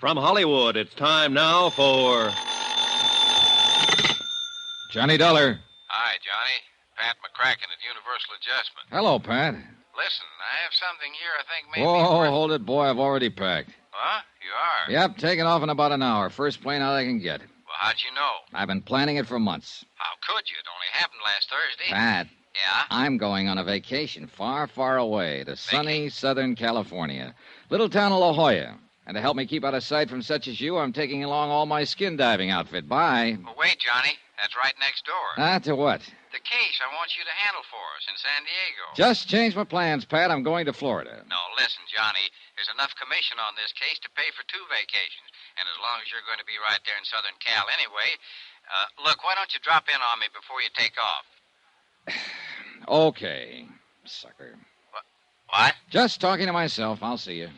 From Hollywood, it's time now for... Johnny Dollar. Hi, Johnny. Pat McCracken at Universal Adjustment. Hello, Pat. Listen, I have something here I think maybe... Whoa, hold it, boy. I've already packed. Huh? You are? Yep, taking off in about an hour. First plane out I can get. Well, how'd you know? I've been planning it for months. How could you? It only happened last Thursday. Pat, Yeah? I'm going on a vacation far, far away to sunny Southern California. Little town of La Jolla. And to help me keep out of sight from such as you, I'm taking along all my skin diving outfit. Bye. Well, wait, Johnny. That's right next door. To what? The case I want you to handle for us in San Diego. Just changed my plans, Pat. I'm going to Florida. No, listen, Johnny. There's enough commission on this case to pay for 2 vacations. And as long as you're going to be right there in Southern Cal anyway, look, why don't you drop in on me before you take off? Okay, sucker. What? Just talking to myself. I'll see you.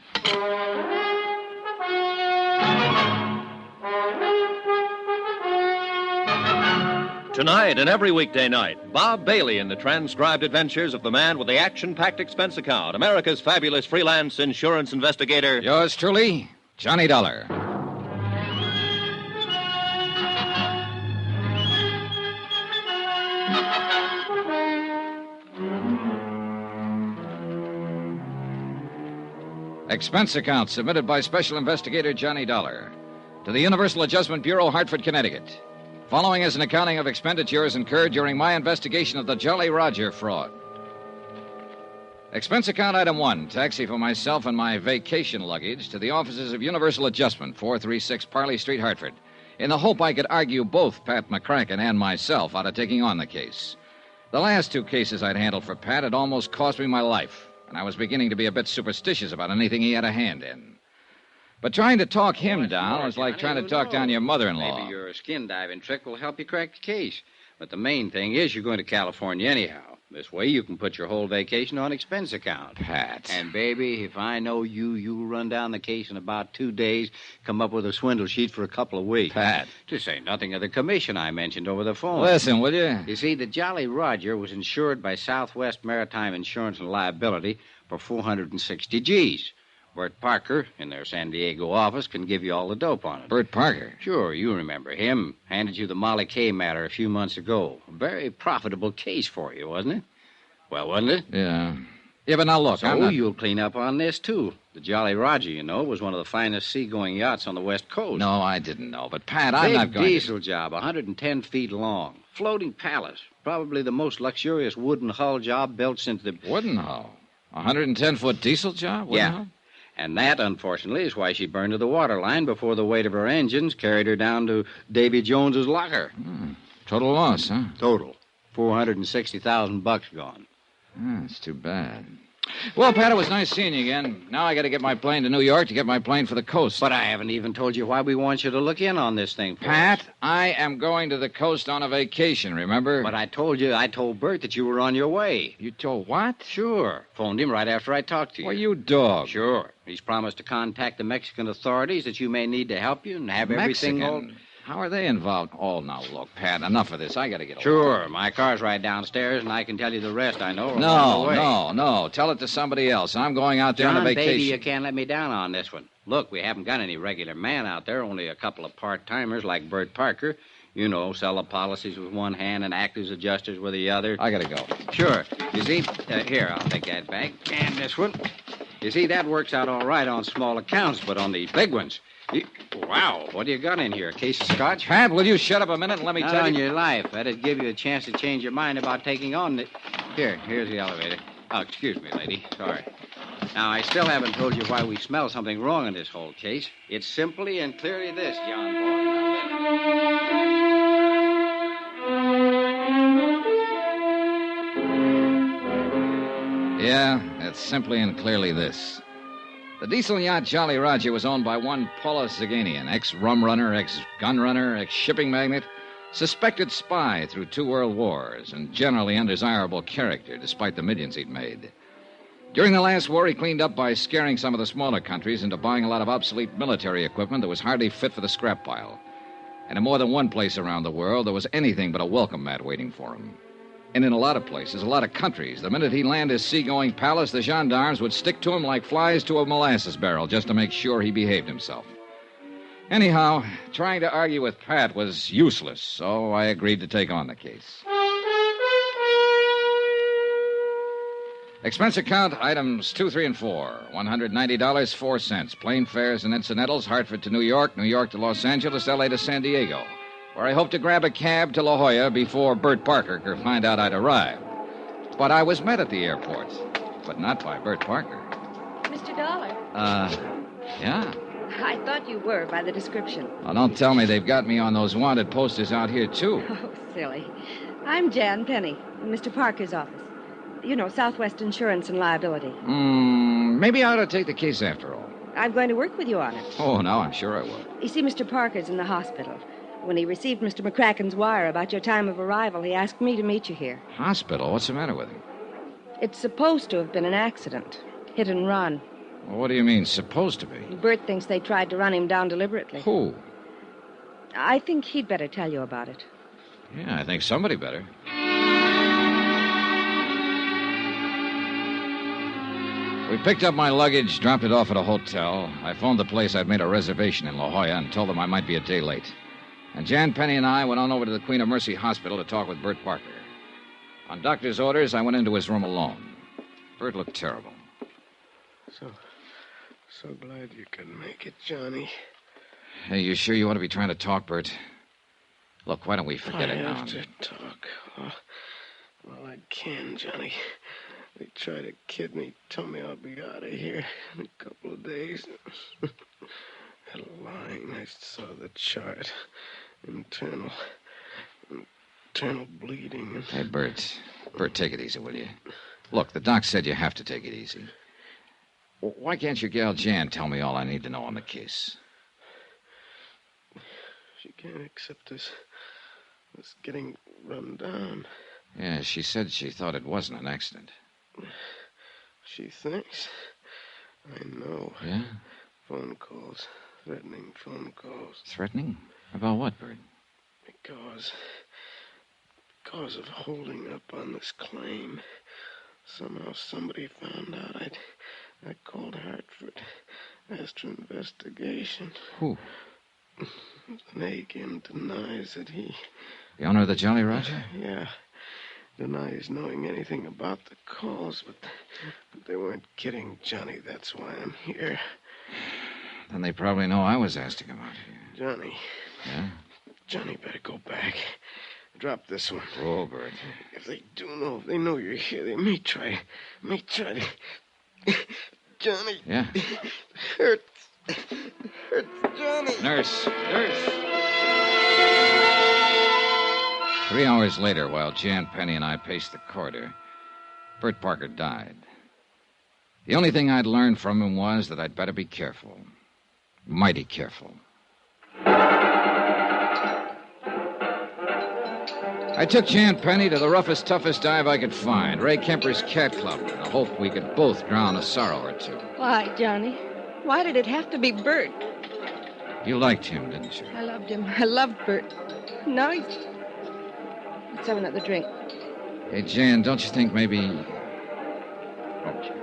Tonight and every weekday night, Bob Bailey in the transcribed adventures of the man with the action-packed expense account, America's fabulous freelance insurance investigator. Yours truly, Johnny Dollar. Expense account submitted by Special Investigator Johnny Dollar to the Universal Adjustment Bureau, Hartford, Connecticut. Following is an accounting of expenditures incurred during my investigation of the Jolly Roger fraud. Expense account item 1, taxi for myself and my vacation luggage to the offices of Universal Adjustment, 436 Parley Street, Hartford, in the hope I could argue both Pat McCracken and myself out of taking on the case. The last 2 cases I'd handled for Pat had almost cost me my life, and I was beginning to be a bit superstitious about anything he had a hand in. But trying to talk him down was like trying to talk down your mother-in-law. Maybe your skin diving trick will help you crack the case. But the main thing is you're going to California anyhow. This way you can put your whole vacation on expense account. Pat. And, baby, if I know you'll run down the case in about 2 days, come up with a swindle sheet for a couple of weeks. Pat. To say nothing of the commission I mentioned over the phone. Listen, will you? You see, the Jolly Roger was insured by Southwest Maritime Insurance and Liability for 460 G's. Bert Parker, in their San Diego office, can give you all the dope on it. Bert Parker? Sure, you remember him. Handed you the Molly Kay matter a few months ago. A very profitable case for you, wasn't it? Well, wasn't it? Yeah. Yeah, but now look, So you'll clean up on this, too. The Jolly Roger, you know, was one of the finest seagoing yachts on the West Coast. No, I didn't know. But, Pat, I'm not going Big diesel job, 110 feet long. Floating palace. Probably the most luxurious wooden hull job built since the... Wooden hull? 110-foot diesel job? Wooden hull? And that, unfortunately, is why she burned to the waterline before the weight of her engines carried her down to Davy Jones's locker. Total loss, huh? Total. $460,000 gone. That's too bad. Well, Pat, it was nice seeing you again. Now I got to get my plane to New York to get my plane for the coast. But I haven't even told you why we want you to look in on this thing, Pat, I am going to the coast on a vacation, remember? But I told Bert that you were on your way. You told what? Sure. Phoned him right after I talked to you. Well, you dog. Sure. He's promised to contact the Mexican authorities that you may need to help you and have everything all... How are they involved? Oh, now, look, Pat, enough of this. I got to get along. Sure. My car's right downstairs, and I can tell you the rest I know. No. Tell it to somebody else. I'm going out there on a vacation. Baby, you can't let me down on this one. Look, we haven't got any regular man out there, only a couple of part-timers like Bert Parker. You know, sell the policies with one hand and act as adjusters with the other. I got to go. Sure. You see, here, I'll take that back. And this one. You see, that works out all right on small accounts, but on the big ones... Wow, what do you got in here? A case of scotch? Pat, will you shut up a minute and let me Not tell you... on your life. That'd give you a chance to change your mind about taking on the... Here's the elevator. Oh, excuse me, lady. Sorry. Now, I still haven't told you why we smell something wrong in this whole case. It's simply and clearly this, John boy. Yeah, it's simply and clearly this. The diesel yacht Jolly Roger was owned by one Paula Zaganian, ex-rum runner, ex-gun runner, ex-shipping magnate, suspected spy through 2 world wars, and generally undesirable character, despite the millions he'd made. During the last war, he cleaned up by scaring some of the smaller countries into buying a lot of obsolete military equipment that was hardly fit for the scrap pile. And in more than one place around the world, there was anything but a welcome mat waiting for him. And in a lot of places, a lot of countries, the minute he landed his seagoing palace, the gendarmes would stick to him like flies to a molasses barrel just to make sure he behaved himself. Anyhow, trying to argue with Pat was useless, so I agreed to take on the case. Expense account items 2, 3, and 4. $190, 4 cents. Plane fares and incidentals, Hartford to New York, New York to Los Angeles, L.A. to San Diego, where I hope to grab a cab to La Jolla before Bert Parker could find out I'd arrived. But I was met at the airport, but not by Bert Parker. Mr. Dollar. Yeah? I thought you were by the description. Well, don't tell me they've got me on those wanted posters out here, too. Oh, silly. I'm Jan Penny, in Mr. Parker's office. You know, Southwest Insurance and Liability. Maybe I ought to take the case after all. I'm going to work with you on it. Oh, no, I'm sure I will. You see, Mr. Parker's in the hospital. When he received Mr. McCracken's wire about your time of arrival, he asked me to meet you here. Hospital? What's the matter with him? It's supposed to have been an accident. Hit and run. Well, what do you mean, supposed to be? Bert thinks they tried to run him down deliberately. Who? I think he'd better tell you about it. Yeah, I think somebody better. We picked up my luggage, dropped it off at a hotel. I phoned the place I'd made a reservation in La Jolla and told them I might be a day late. And Jan Penny and I went on over to the Queen of Mercy Hospital to talk with Bert Parker. On doctor's orders, I went into his room alone. Bert looked terrible. So glad you could make it, Johnny. Hey, you sure you ought to be trying to talk, Bert? Look, why don't we forget it now? I have to talk. Well, I can, Johnny. They try to kid me, tell me I'll be out of here in a couple of days. Had a line. I saw the chart. Internal bleeding. Hey, Bert. Bert, take it easy, will you? Look, the doc said you have to take it easy. Why can't your gal Jan tell me all I need to know on the case? She can't accept this getting run down. Yeah, she said she thought it wasn't an accident. She thinks. I know. Yeah? Phone calls. Threatening phone calls. Threatening? About what, Bert? Because of holding up on this claim. Somehow somebody found out I called Hartford. Asked for investigation. Who? Nagin denies that he... The owner of the Jolly Roger? Yeah. Denies knowing anything about the calls, but they weren't kidding Johnny. That's why I'm here. Then they probably know I was asked to come out here. Johnny. Yeah? Johnny better go back. Drop this one. Oh, Bert. If they know you're here, they may try to... Johnny. Yeah? Hurts, Johnny. Nurse. 3 hours later, while Jan Penny and I paced the corridor, Bert Parker died. The only thing I'd learned from him was that I'd better be careful. Mighty careful. I took Jan Penny to the roughest, toughest dive I could find, Ray Kemper's Cat Club, in the hope we could both drown a sorrow or two. Why, Johnny? Why did it have to be Bert? You liked him, didn't you? I loved him. I loved Bert. Now he's... Let's have another drink. Hey, Jan, don't you think maybe... Okay.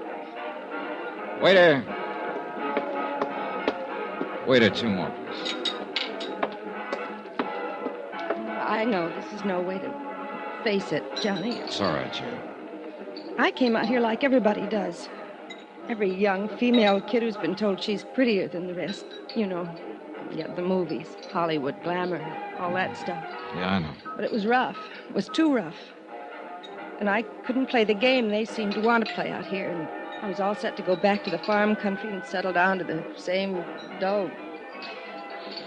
Waiter! Waiter, 2 more, please. I know this is no way to face it, Johnny. It's all right, Jan. I came out here like everybody does. Every young female kid who's been told she's prettier than the rest. You know, the movies, Hollywood glamour, all that stuff. Yeah, I know. But it was rough. It was too rough. And I couldn't play the game they seemed to want to play out here. And I was all set to go back to the farm country and settle down to the same dull.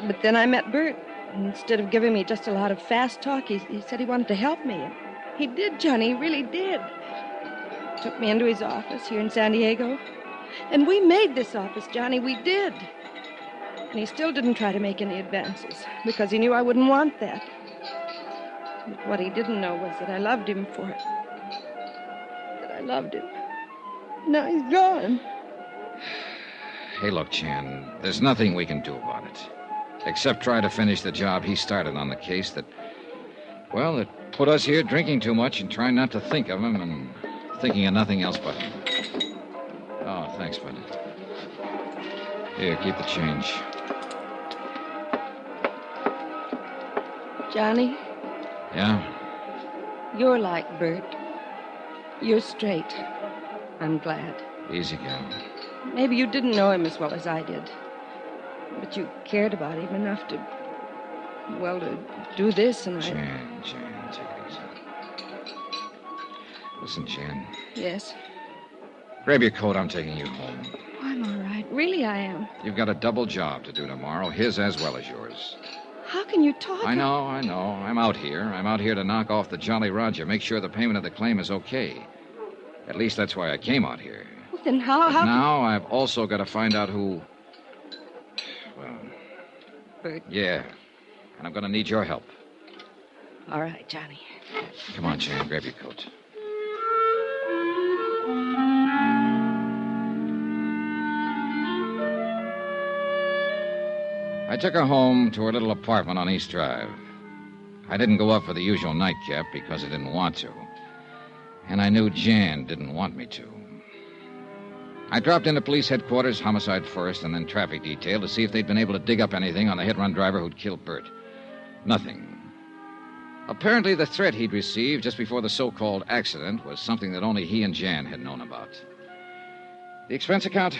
But then I met Bert. And instead of giving me just a lot of fast talk, he said he wanted to help me. And he did, Johnny. He really did. Took me into his office here in San Diego. And we made this office, Johnny. We did. And he still didn't try to make any advances because he knew I wouldn't want that. But what he didn't know was that I loved him for it. That I loved him. Now he's gone. Hey, look, Jan, there's nothing we can do about it. Except try to finish the job he started on the case that put us here drinking too much and trying not to think of him and thinking of nothing else but him. Oh, thanks, bud. Here, keep the change. Johnny, Yeah? you're like Bert. You're straight. I'm glad. Easy, gal. Maybe you didn't know him as well as I did. But you cared about him enough to, well, to do this, and I... Jan, take it easy. Listen, Jan. Yes? Grab your coat. I'm taking you home. I'm all right. Really, I am. You've got a double job to do tomorrow, his as well as yours. How can you talk? I know. I'm out here. I'm out here to knock off the Jolly Roger, make sure the payment of the claim is okay. At least that's why I came out here. Well, then how... Now I've also got to find out who... Well... Bert. Yeah. And I'm going to need your help. All right, Johnny. Come on, Jan. Grab your coat. I took her home to her little apartment on East Drive. I didn't go up for the usual nightcap because I didn't want to. And I knew Jan didn't want me to. I dropped into police headquarters, homicide first, and then traffic detail to see if they'd been able to dig up anything on the hit-run driver who'd killed Bert. Nothing. Apparently, the threat he'd received just before the so-called accident was something that only he and Jan had known about. The expense account?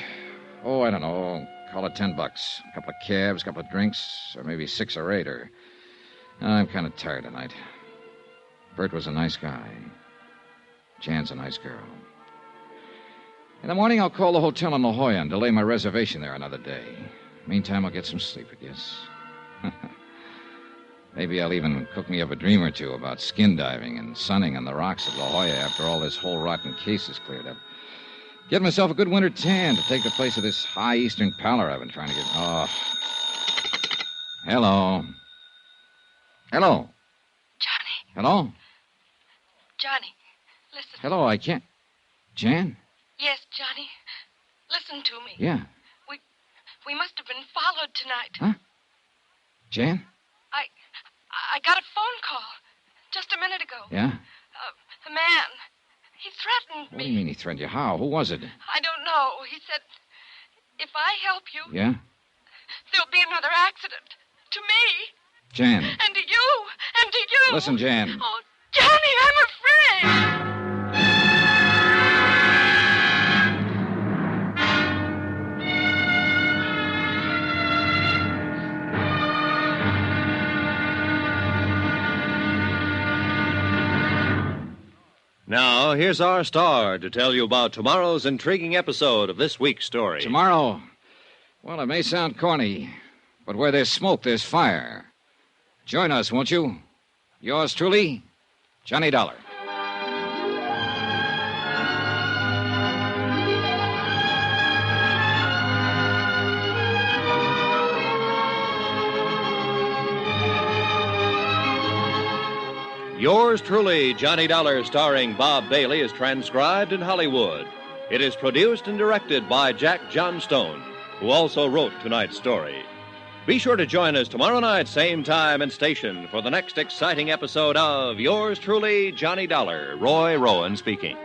Oh, I don't know. Call it $10. A couple of cabs, a couple of drinks, or maybe 6 or 8, or... I'm kind of tired tonight. Bert was a nice guy. Jan's a nice girl. In the morning, I'll call the hotel in La Jolla and delay my reservation there another day. Meantime, I'll get some sleep, I guess. Maybe I'll even cook me up a dream or two about skin diving and sunning on the rocks of La Jolla after all this whole rotten case is cleared up. Get myself a good winter tan to take the place of this high eastern pallor I've been trying to get... Oh. Hello. Hello. Johnny. Hello? Johnny, listen. Hello, I can't... Jan? Yes, Johnny. Listen to me. Yeah. We must have been followed tonight. Huh? Jan? I got a phone call just a minute ago. Yeah? A man. He threatened me. What do you mean he threatened you? How? Who was it? I don't know. He said, if I help you... Yeah? There'll be another accident. To me. Jan. And to you. And to you. Listen, Jan. Oh, Johnny, I'm afraid. Now, here's our star to tell you about tomorrow's intriguing episode of this week's story. Tomorrow? Well, it may sound corny, but where there's smoke, there's fire. Join us, won't you? Yours truly, Johnny Dollar. Yours truly, Johnny Dollar, starring Bob Bailey, is transcribed in Hollywood. It is produced and directed by Jack Johnstone, who also wrote tonight's story. Be sure to join us tomorrow night, same time and station, for the next exciting episode of Yours truly, Johnny Dollar. Roy Rowan speaking.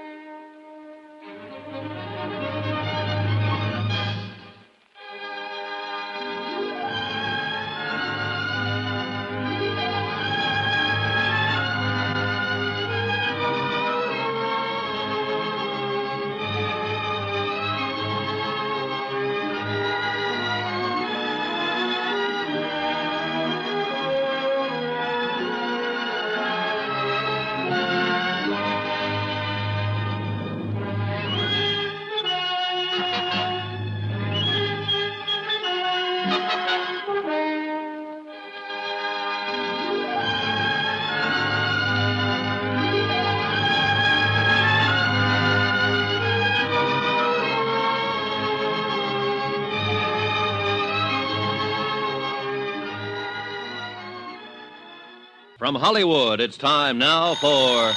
From Hollywood, it's time now for...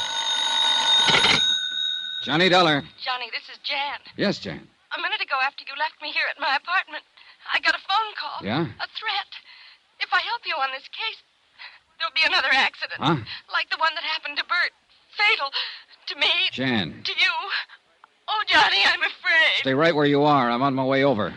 Johnny Dollar. Johnny, this is Jan. Yes, Jan. A minute ago, after you left me here at my apartment, I got a phone call. Yeah? A threat. If I help you on this case, there'll be another accident. Huh? Like the one that happened to Bert. Fatal. To me. Jan. To you. Oh, Johnny, I'm afraid. Stay right where you are. I'm on my way over.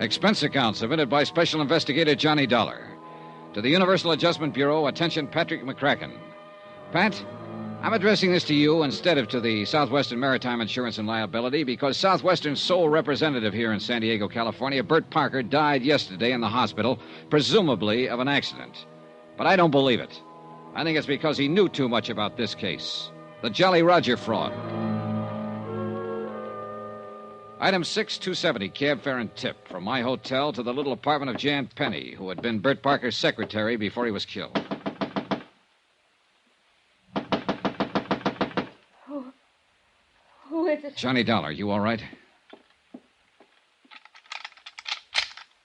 Expense account submitted by Special Investigator Johnny Dollar. To the Universal Adjustment Bureau, attention Patrick McCracken. Pat, I'm addressing this to you instead of to the Southwestern Maritime Insurance and Liability because Southwestern's sole representative here in San Diego, California, Bert Parker, died yesterday in the hospital, presumably of an accident. But I don't believe it. I think it's because he knew too much about this case. The Jolly Roger fraud. Item 6270, cab fare and tip from my hotel to the little apartment of Jan Penny, who had been Bert Parker's secretary before he was killed. Who is it? Johnny Dollar, you all right?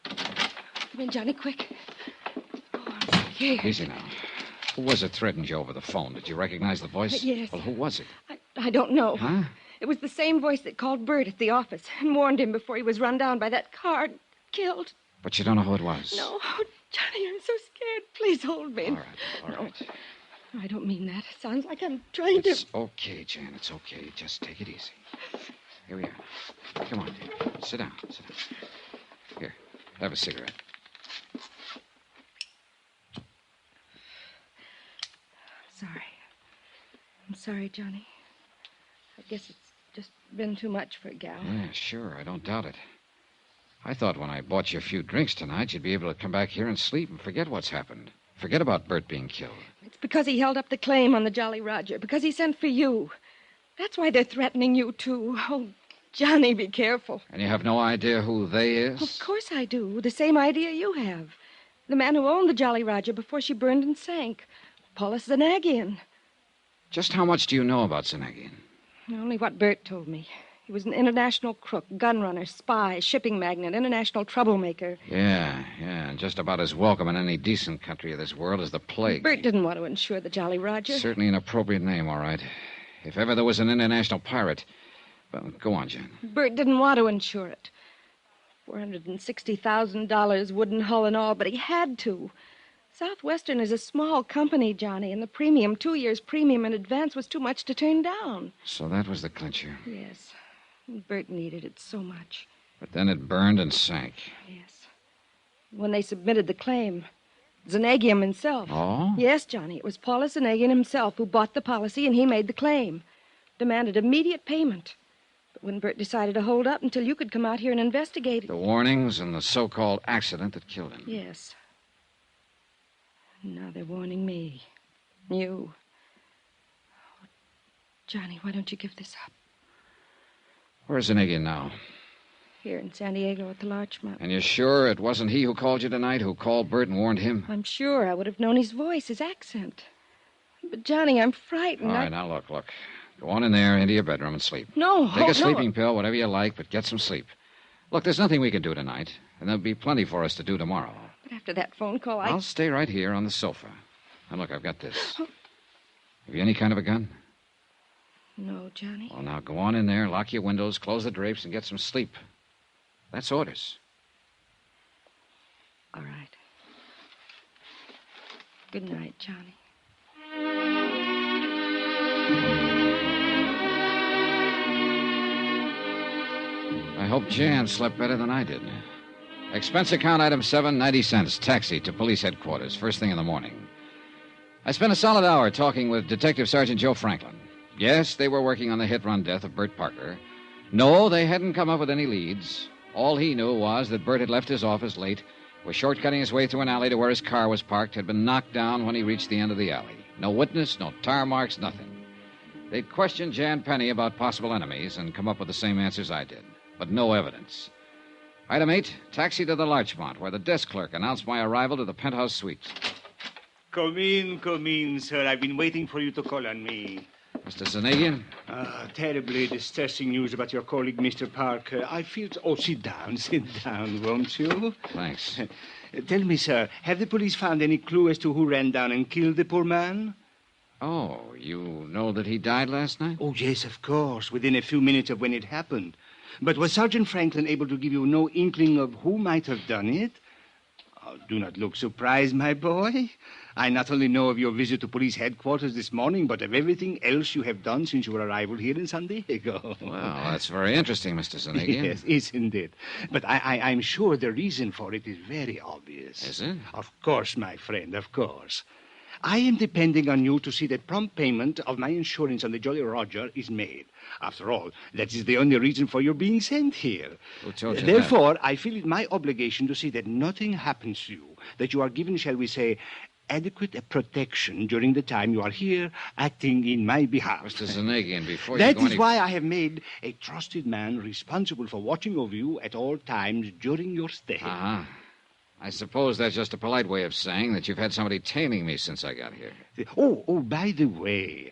Come in, Johnny, quick. Oh, I'm scared. Easy now. Who was it threatened you over the phone? Did you recognize the voice? Yes. Well, who was it? I don't know. Huh? It was the same voice that called Bert at the office and warned him before he was run down by that car and killed. But you don't know who it was? No. Oh, Johnny, I'm so scared. Please hold me. All right. No, I don't mean that. It sounds like I'm trying to... It's okay, Jan. It's okay. Just take it easy. Here we are. Come on, dear. Sit down. Here, have a cigarette. I'm sorry, Johnny. I guess it's just been too much for a gal. Yeah, sure. I don't doubt it. I thought when I bought you a few drinks tonight, you'd be able to come back here and sleep and forget what's happened. Forget about Bert being killed. It's because he held up the claim on the Jolly Roger. Because he sent for you. That's why they're threatening you, too. Oh, Johnny, be careful. And you have no idea who they is? Of course I do. The same idea you have. The man who owned the Jolly Roger before she burned and sank. Paulus Zanagian. Just how much do you know about Zanagian? Only what Bert told me. He was an international crook, gun runner, spy, shipping magnate, international troublemaker. Yeah, and just about as welcome in any decent country of this world as the plague. Bert didn't want to insure the Jolly Roger. Certainly an appropriate name, all right. If ever there was an international pirate. Well, go on, Jen. Bert didn't want to insure it. $460,000, wooden hull and all, but he had to. Southwestern is a small company, Johnny, and the premium, 2 years' premium in advance, was too much to turn down. So that was the clincher. Yes. Bert needed it so much. But then it burned and sank. Yes. When they submitted the claim, Zanagian himself. Oh? Yes, Johnny. It was Paulus Zanagian himself who bought the policy, and he made the claim. Demanded immediate payment. But when Bert decided to hold up until you could come out here and investigate it... The warnings and the so-called accident that killed him. Yes. Now they're warning me. You. Oh, Johnny, why don't you give this up? Where's Zanagian now? Here in San Diego at the Larchmont. And you're sure it wasn't he who called you tonight, who called Bert and warned him? I'm sure. I would have known his voice, his accent. But, Johnny, I'm frightened. All right, now look. Go on in there into your bedroom and sleep. No. Take a sleeping pill, whatever you like, but get some sleep. Look, there's nothing we can do tonight, and there'll be plenty for us to do tomorrow. But after that phone call, I'll stay right here on the sofa. And look, I've got this. Have you any kind of a gun? No, Johnny. Well, now go on in there, lock your windows, close the drapes, and get some sleep. That's orders. All right. Good night, Johnny. I hope Jan slept better than I did. Expense account item 7, 90 cents, taxi to police headquarters, first thing in the morning. I spent a solid hour talking with Detective Sergeant Joe Franklin. Yes, they were working on the hit-run death of Bert Parker. No, they hadn't come up with any leads. All he knew was that Bert had left his office late, was shortcutting his way through an alley to where his car was parked, had been knocked down when he reached the end of the alley. No witness, no tar marks, nothing. They'd questioned Jan Penny about possible enemies and come up with the same answers I did, but no evidence. Item 8, taxi to the Larchmont, where the desk clerk announced my arrival to the penthouse suite. Come in, sir. I've been waiting for you to call on me. Mr. Zanagian? Terribly distressing news about your colleague, Mr. Parker. I feel... Oh, sit down, won't you? Thanks. Tell me, sir, have the police found any clue as to who ran down and killed the poor man? Oh, you know that he died last night? Oh, yes, of course, within a few minutes of when it happened. But was Sergeant Franklin able to give you no inkling of who might have done it? Oh, do not look surprised, my boy. I not only know of your visit to police headquarters this morning, but of everything else you have done since your arrival here in San Diego. Well, that's very interesting, Mr. Zanegian. Yes, isn't it? But I'm sure the reason for it is very obvious. Is it? Of course, my friend, of course. I am depending on you to see that prompt payment of my insurance on the Jolly Roger is made. After all, that is the only reason for your being sent here. Who told you Therefore, that? I feel it my obligation to see that nothing happens to you, that you are given, shall we say, adequate protection during the time you are here acting in my behalf. Mr. Zanegian, before That you go is any... why I have made a trusted man responsible for watching over you at all times during your stay. Uh-huh. I suppose that's just a polite way of saying that you've had somebody taming me since I got here. Oh, by the way,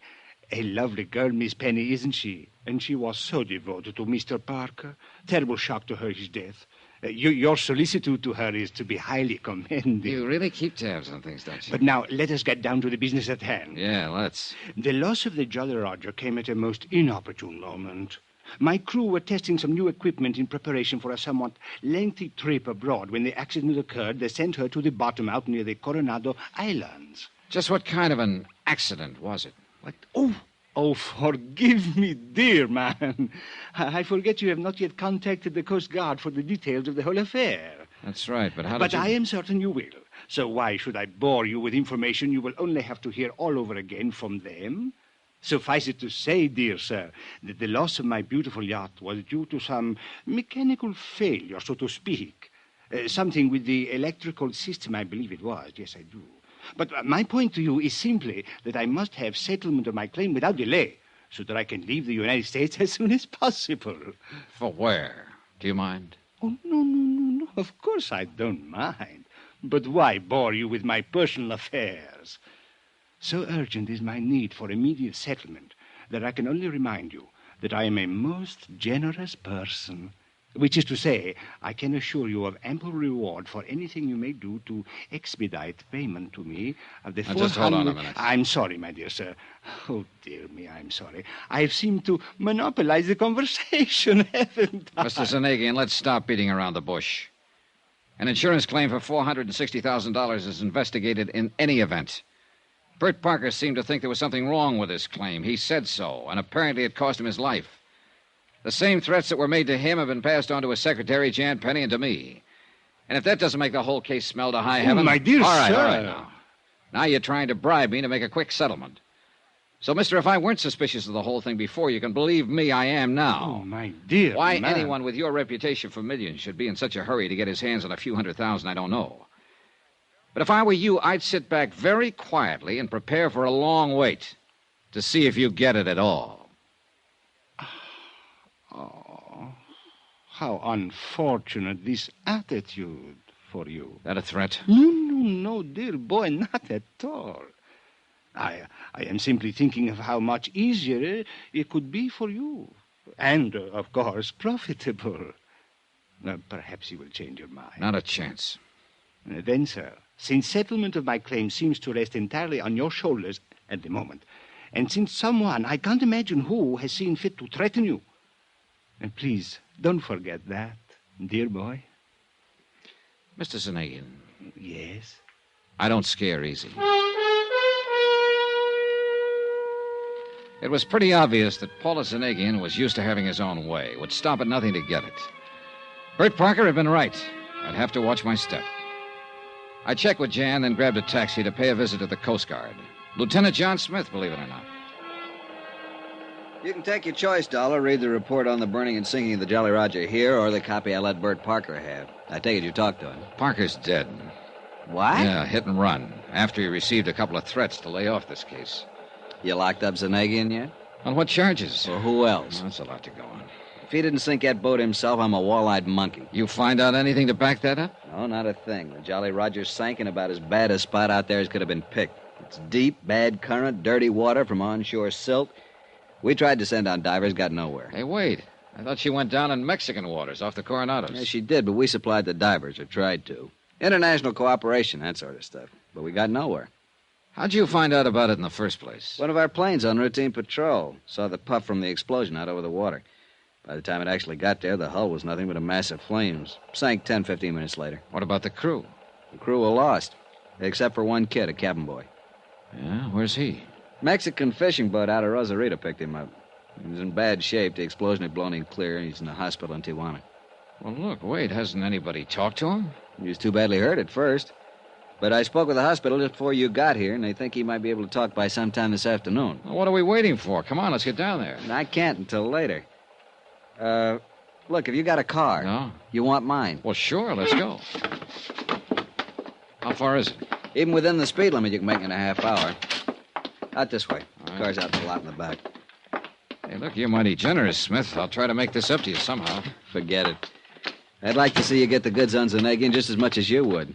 a lovely girl, Miss Penny, isn't she? And she was so devoted to Mr. Parker. Terrible shock to her, his death. Your solicitude to her is to be highly commended. You really keep tabs on things, don't you? But now, let us get down to the business at hand. Yeah, let's. The loss of the Jolly Roger came at a most inopportune moment. My crew were testing some new equipment in preparation for a somewhat lengthy trip abroad. When the accident occurred, they sent her to the bottom out near the Coronado Islands. Just what kind of an accident was it? What? Oh, forgive me, dear man. I forget you have not yet contacted the Coast Guard for the details of the whole affair. That's right, but how But did you... I am certain you will. So why should I bore you with information you will only have to hear all over again from them? Suffice it to say, dear sir, that the loss of my beautiful yacht was due to some mechanical failure, so to speak. Something with the electrical system, I believe it was. Yes, I do. But my point to you is simply that I must have settlement of my claim without delay, so that I can leave the United States as soon as possible. For where? Do you mind? Oh, no. Of course I don't mind. But why bore you with my personal affairs? So urgent is my need for immediate settlement that I can only remind you that I am a most generous person. Which is to say, I can assure you of ample reward for anything you may do to expedite payment to me of the Now, just hold on a 400 minute. I'm sorry, my dear sir. Oh, dear me, I'm sorry. I've seemed to monopolize the conversation, haven't I? Mr. Zanegian, let's stop beating around the bush. An insurance claim for $460,000 is investigated in any event. Bert Parker seemed to think there was something wrong with his claim. He said so, and apparently it cost him his life. The same threats that were made to him have been passed on to his secretary, Jan Penny, and to me. And if that doesn't make the whole case smell to high heaven... my dear all right, sir. All right, now. Now you're trying to bribe me to make a quick settlement. So, mister, if I weren't suspicious of the whole thing before, you can believe me, I am now. Oh, my dear Why man. anyone with your reputation for millions should be in such a hurry to get his hands on a few $100,000, I don't know. But if I were you, I'd sit back very quietly and prepare for a long wait to see if you get it at all. Oh, how unfortunate this attitude for you. That a threat? No, dear boy, not at all. I am simply thinking of how much easier it could be for you. And, of course, profitable. Perhaps you will change your mind. Not a chance. Then, sir, since settlement of my claim seems to rest entirely on your shoulders at the moment, and since someone, I can't imagine who, has seen fit to threaten you, and please, don't forget that, dear boy. Mr. Zanegian, Yes? I don't scare easy. It was pretty obvious that Paula Zanegian was used to having his own way, would stop at nothing to get it. Bert Parker had been right. I'd have to watch my step. I checked with Jan, then grabbed a taxi to pay a visit to the Coast Guard. Lieutenant John Smith, believe it or not. You can take your choice, Dollar. Read the report on the burning and sinking of the Jolly Roger here, or the copy I let Bert Parker have. I take it you talked to him. Parker's dead. What? Yeah, hit and run, after he received a couple of threats to lay off this case. You locked up Zanegian yet? On what charges? Or who else? That's a lot to go on. If he didn't sink that boat himself, I'm a wall-eyed monkey. You find out anything to back that up? No, not a thing. The Jolly Roger sank in about as bad a spot out there as could have been picked. It's deep, bad current, dirty water from onshore silt. We tried to send on divers, got nowhere. Hey, wait. I thought she went down in Mexican waters off the Coronados. Yeah, she did, but we supplied the divers, or tried to. International cooperation, that sort of stuff. But we got nowhere. How'd you find out about it in the first place? One of our planes on routine patrol saw the puff from the explosion out over the water. By the time it actually got there, the hull was nothing but a mass of flames. Sank 10, 15 minutes later. What about the crew? The crew were lost, except for one kid, a cabin boy. Yeah, where's he? Mexican fishing boat out of Rosarito picked him up. He was in bad shape. The explosion had blown him clear. He's in the hospital in Tijuana. Well, look, wait, hasn't anybody talked to him? He was too badly hurt at first. But I spoke with the hospital just before you got here, and they think he might be able to talk by sometime this afternoon. Well, what are we waiting for? Come on, let's get down there. And I can't until later. Look, have you got a car? No. You want mine? Well, sure, let's go. How far is it? Even within the speed limit, you can make it in a half hour. Out this way. All right. Car's out in the lot in the back. Hey, look, you're mighty generous, Smith. I'll try to make this up to you somehow. Forget it. I'd like to see you get the goods on Zanegian just as much as you would.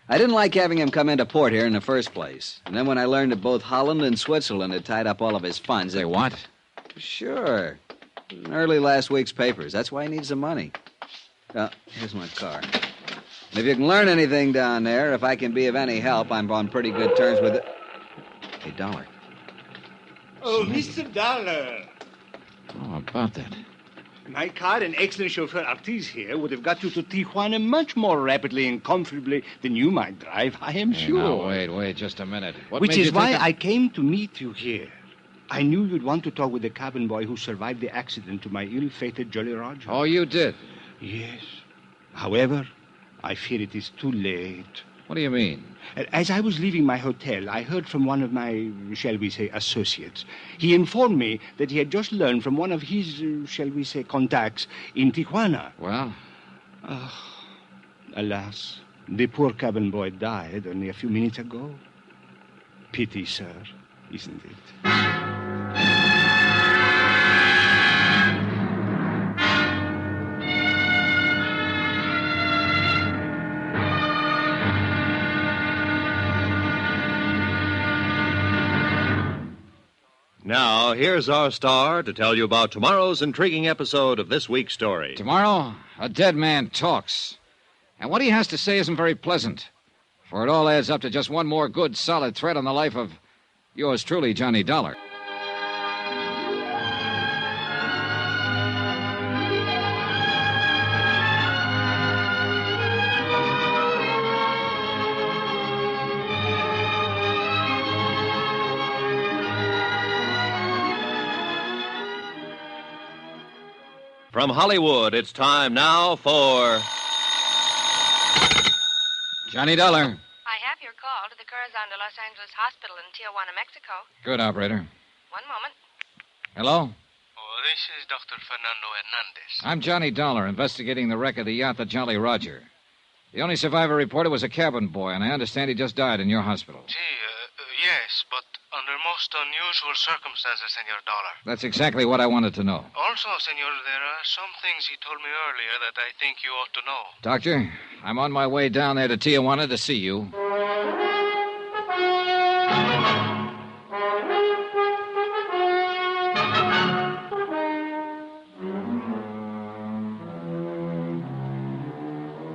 I didn't like having him come into port here in the first place. And then when I learned that both Holland and Switzerland had tied up all of his funds... They what? Sure. In early last week's papers. That's why he needs the money. Well, here's my car. And if you can learn anything down there, if I can be of any help, I'm on pretty good terms with it. Hey, Dollar. Oh, Mr. Dollar. Oh, about that. My car and excellent chauffeur Ortiz here would have got you to Tijuana much more rapidly and comfortably than you might drive, I am Hey, sure. now, wait just a minute. What Which made is you why think I came to meet you here. I knew you'd want to talk with the cabin boy who survived the accident to my ill-fated Jolly Roger. Oh, you did? Yes. However, I fear it is too late. What do you mean? As I was leaving my hotel, I heard from one of my, shall we say, associates. He informed me that he had just learned from one of his, shall we say, contacts in Tijuana. Well? Alas, the poor cabin boy died only a few minutes ago. Pity, sir, isn't it? Now, here's our star to tell you about tomorrow's intriguing episode of this week's story. Tomorrow, a dead man talks. And what he has to say isn't very pleasant. For it all adds up to just one more good, solid thread on the life of yours truly, Johnny Dollar. From Hollywood, it's time now for... Johnny Dollar. I have your call to the Corazon de Los Angeles Hospital in Tijuana, Mexico. Good, operator. One moment. Hello? Oh, this is Dr. Fernando Hernandez. I'm Johnny Dollar, investigating the wreck of the yacht, the Jolly Roger. The only survivor reported was a cabin boy, and I understand he just died in your hospital. Yes, but under most unusual circumstances, Senor Dollar. That's exactly what I wanted to know. Also, Senor, there are some things he told me earlier that I think you ought to know. Doctor, I'm on my way down there to Tijuana to see you.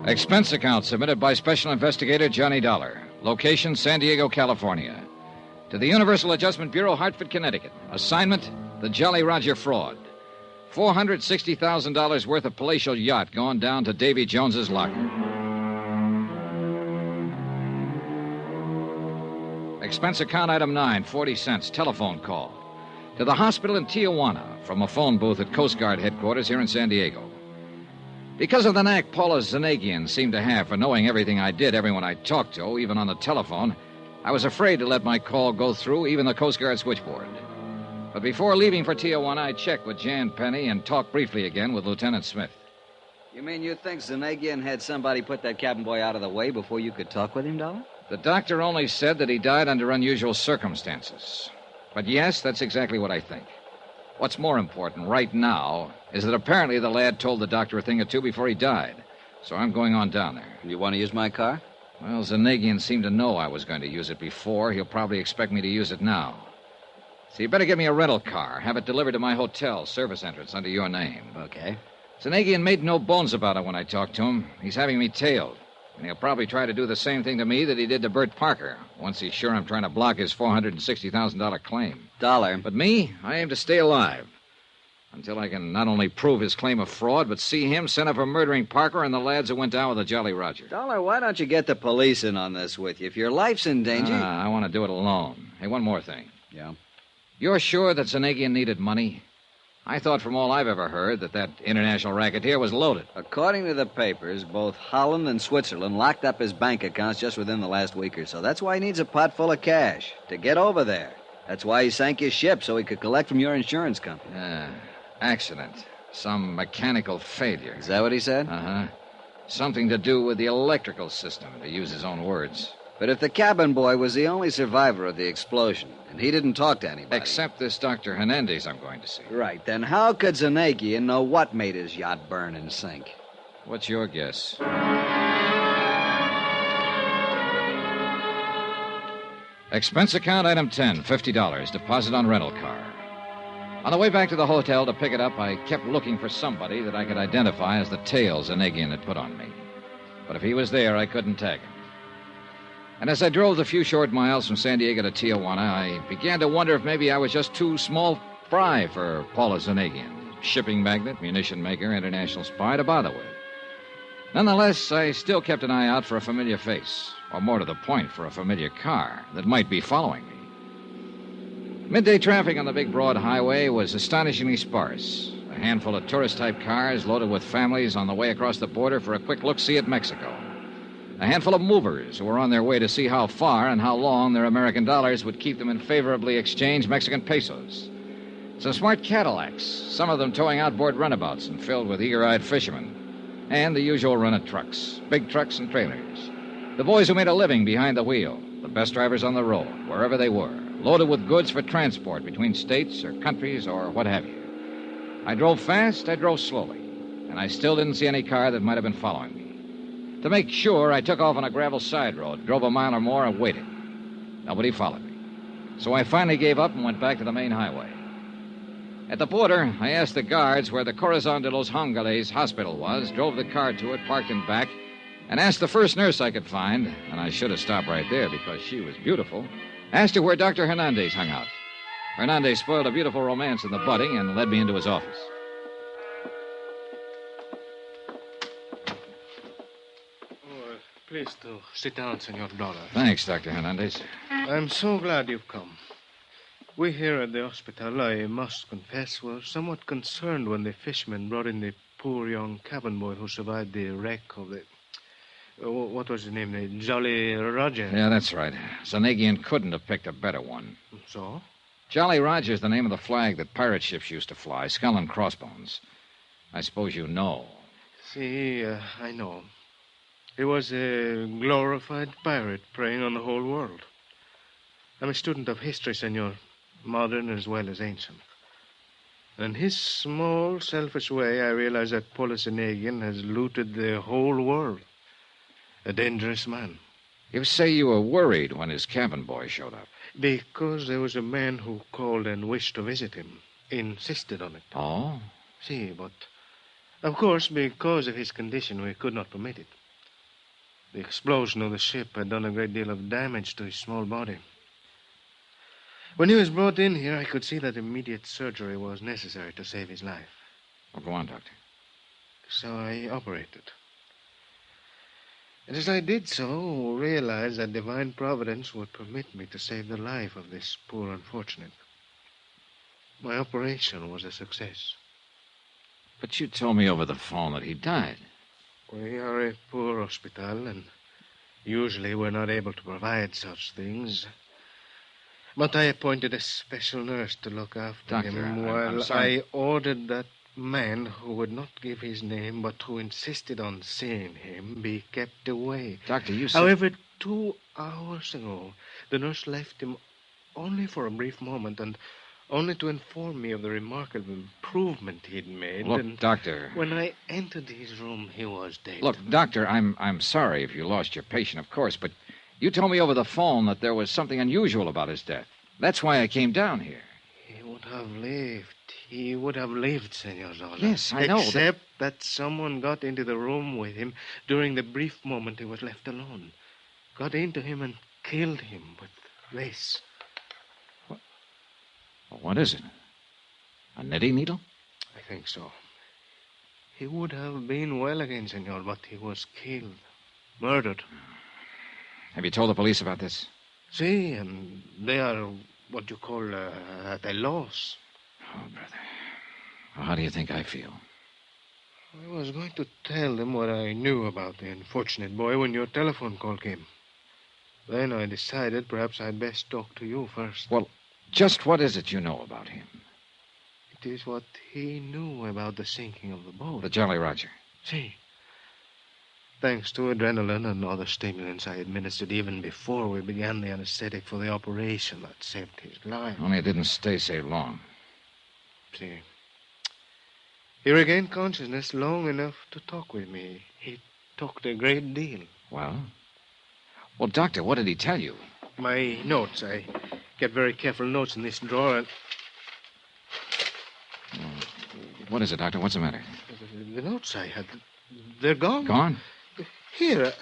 Expense account submitted by Special Investigator Johnny Dollar. Location, San Diego, California. To the Universal Adjustment Bureau, Hartford, Connecticut. Assignment, the Jolly Roger fraud. $460,000 worth of palatial yacht gone down to Davy Jones's locker. Expense account item 9, 40 cents, telephone call. To the hospital in Tijuana from a phone booth at Coast Guard headquarters here in San Diego. Because of the knack Paula Zanegian seemed to have for knowing everything I did, everyone I talked to, even on the telephone, I was afraid to let my call go through even the Coast Guard switchboard. But before leaving for Tijuana, I checked with Jan Penny and talked briefly again with Lieutenant Smith. You mean you think Zanegian had somebody put that cabin boy out of the way before you could talk with him, Dollar? The doctor only said that he died under unusual circumstances. But yes, that's exactly what I think. What's more important right now is that apparently the lad told the doctor a thing or two before he died. So I'm going on down there. You want to use my car? Well, Zanegian seemed to know I was going to use it before. He'll probably expect me to use it now. So you better get me a rental car. Have it delivered to my hotel, service entrance, under your name. Okay. Zanegian made no bones about it when I talked to him. He's having me tailed. And he'll probably try to do the same thing to me that he did to Bert Parker, once he's sure I'm trying to block his $460,000 claim. Dollar. But me, I aim to stay alive. Until I can not only prove his claim of fraud, but see him sent up for murdering Parker and the lads who went down with the Jolly Roger. Dollar, why don't you get the police in on this with you? If your life's in danger... I want to do it alone. Hey, one more thing. Yeah? You're sure that Zanagian needed money? I thought from all I've ever heard that international racketeer was loaded. According to the papers, both Holland and Switzerland locked up his bank accounts just within the last week or so. That's why he needs a pot full of cash to get over there. That's why he sank his ship, so he could collect from your insurance company. Accident. Some mechanical failure. Is that what he said? Uh-huh. Something to do with the electrical system, to use his own words. But if the cabin boy was the only survivor of the explosion, and he didn't talk to anybody... Except this Dr. Hernandez I'm going to see. Right, then how could Zanagian know what made his yacht burn and sink? What's your guess? Expense account item 10, $50, deposit on rental car. On the way back to the hotel to pick it up, I kept looking for somebody that I could identify as the tail Zanagian had put on me. But if he was there, I couldn't tag him. And as I drove the few short miles from San Diego to Tijuana, I began to wonder if maybe I was just too small fry for Paula Zanagian, shipping magnate, munition maker, international spy, to bother with. Nonetheless, I still kept an eye out for a familiar face, or more to the point, for a familiar car that might be following me. Midday traffic on the big broad highway was astonishingly sparse. A handful of tourist-type cars loaded with families on the way across the border for a quick look-see at Mexico. A handful of movers who were on their way to see how far and how long their American dollars would keep them in favorably exchanged Mexican pesos. Some smart Cadillacs, some of them towing outboard runabouts and filled with eager-eyed fishermen. And the usual run of trucks, big trucks and trailers. The boys who made a living behind the wheel, the best drivers on the road, wherever they were, loaded with goods for transport between states or countries or what have you. I drove fast, I drove slowly, and I still didn't see any car that might have been following me. To make sure, I took off on a gravel side road, drove a mile or more, and waited. Nobody followed me. So I finally gave up and went back to the main highway. At the border, I asked the guards where the Corazon de los Hongales hospital was, drove the car to it, parked in back, and asked the first nurse I could find, and I should have stopped right there because she was beautiful, asked her where Dr. Hernandez hung out. Hernandez spoiled a beautiful romance in the budding and led me into his office. Please do sit down, Senor Dollar. Thanks, Dr. Hernandez. I'm so glad you've come. We here at the hospital, I must confess, were somewhat concerned when the fishermen brought in the poor young cabin boy who survived the wreck of the... what was his name? The Jolly Roger. Yeah, that's right. Zanagian couldn't have picked a better one. So? Jolly Roger's the name of the flag that pirate ships used to fly, skull and crossbones. I suppose you know. See, I know. He was a glorified pirate preying on the whole world. I'm a student of history, senor, modern as well as ancient. In his small, selfish way, I realize that Paula Zanagian has looted the whole world. A dangerous man. You say you were worried when his cabin boy showed up. Because there was a man who called and wished to visit him. Insisted on it. Oh? See, but... of course, because of his condition, we could not permit it. The explosion of the ship had done a great deal of damage to his small body. When he was brought in here, I could see that immediate surgery was necessary to save his life. Well, go on, Doctor. So I operated. And as I did so, realized that divine providence would permit me to save the life of this poor unfortunate. My operation was a success. But you told me over the phone that he died. We are a poor hospital, and usually we're not able to provide such things. But I appointed a special nurse to look after Doctor, him I'm while sorry. I ordered that man who would not give his name but who insisted on seeing him be kept away. Doctor, you said... However, 2 hours ago, the nurse left him only for a brief moment and only to inform me of the remarkable improvement he'd made. Look, and Doctor... when I entered his room, he was dead. Look, Doctor, I'm sorry if you lost your patient, of course, but you told me over the phone that there was something unusual about his death. That's why I came down here. He would have lived. He would have lived, Senor Zola. Yes, I know. Except that someone got into the room with him during the brief moment he was left alone. Got into him and killed him with this. What is it? A knitting needle? think so. He would have been well again, senor, but he was killed. Murdered. Have you told the police about this? See, and they are what you call at a loss. Oh, brother. Well, how do you think I feel? I was going to tell them what I knew about the unfortunate boy when your telephone call came. Then I decided perhaps I'd best talk to you first. Well, just what is it you know about him? It is what he knew about the sinking of the boat. The Jolly Roger. See, thanks to adrenaline and other stimulants I administered even before we began the anesthetic for the operation that saved his life. Only it didn't stay so long. See, he regained consciousness long enough to talk with me. He talked a great deal. Well? Well, Doctor, what did he tell you? My notes. I kept very careful notes in this drawer. And What is it, Doctor? What's the matter? the notes I had, they're gone. Gone? Here.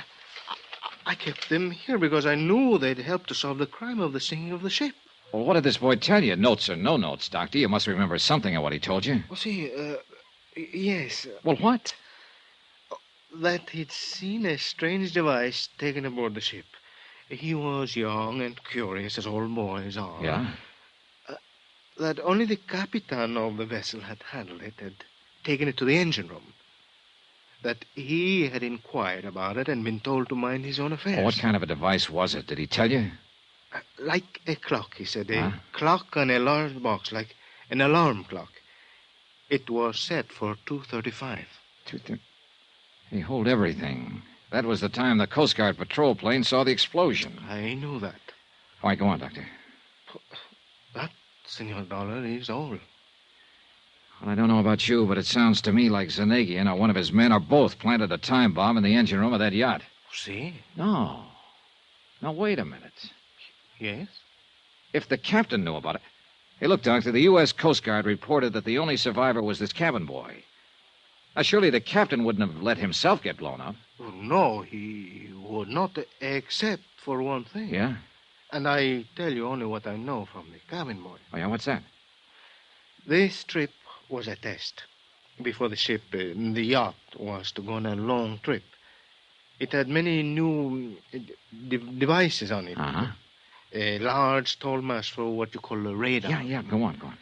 I kept them here because I knew they'd help to solve the crime of the sinking of the ship. Well, what did this boy tell you? Notes or no notes, Doctor? You must remember something of what he told you. Well, see, yes. Well, what? That he'd seen a strange device taken aboard the ship. He was young and curious, as all boys are. Yeah? That only the captain of the vessel had handled it, had taken it to the engine room. That he had inquired about it and been told to mind his own affairs. Well, what kind of a device was it? Did he tell you? Like a clock, he said. Huh? A clock on a large box, like an alarm clock. It was set for 2:35. He hold everything. That was the time the Coast Guard patrol plane saw the explosion. I knew that. All right, go on, Doctor. That, Senor Dollar, is all. Well, I don't know about you, but it sounds to me like Zanegian or one of his men or both planted a time bomb in the engine room of that yacht. See? No. Now, wait a minute. Yes? If the captain knew about it... Hey, look, Doctor, the U.S. Coast Guard reported that the only survivor was this cabin boy. Now, surely the captain wouldn't have let himself get blown up. Oh, no, he would not, except for one thing. Yeah? And I tell you only what I know from the cabin boy. Oh, yeah, what's that? This trip was a test. Before the ship, the yacht, was to go on a long trip. It had many new devices on it. Uh-huh. A large, tall mast for what you call a radar. Yeah, go on.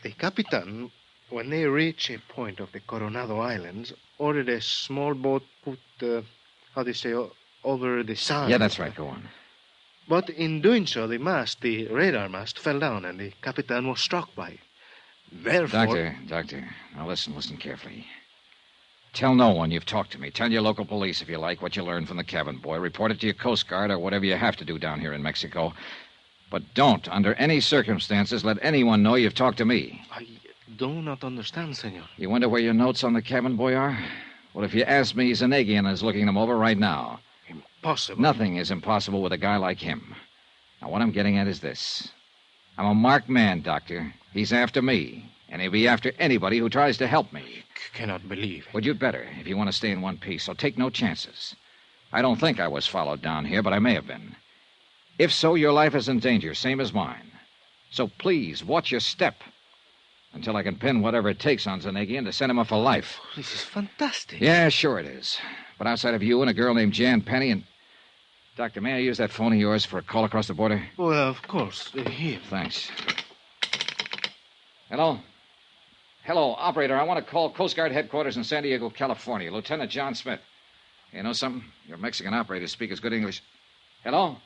The captain, when they reached a point of the Coronado Islands, ordered a small boat put, over the sand. Yeah, that's right, go on. But in doing so, the radar mast, fell down, and the captain was struck by it. Therefore... Doctor, now listen carefully. Tell no one you've talked to me. Tell your local police, if you like, what you learned from the cabin boy. Report it to your Coast Guard or whatever you have to do down here in Mexico. But don't, under any circumstances, let anyone know you've talked to me. I do not understand, senor. You wonder where your notes on the cabin boy are? Well, if you ask me, Zanegian is looking them over right now. Impossible. Nothing is impossible with a guy like him. Now, what I'm getting at is this. I'm a marked man, Doctor. He's after me, and he'll be after anybody who tries to help me. Cannot believe. Well, you'd better, if you want to stay in one piece, so take no chances. I don't think I was followed down here, but I may have been. If so, your life is in danger, same as mine. So please, watch your step until I can pin whatever it takes on Zanegian to send him up for life. Oh, this is fantastic. Yeah, sure it is. But outside of you and a girl named Jan Penny and... Doctor, may I use that phone of yours for a call across the border? Well, of course. Here. Thanks. Hello? Hello, operator. I want to call Coast Guard headquarters in San Diego, California. Lieutenant John Smith. You know something? Your Mexican operators speak as good English. Hello?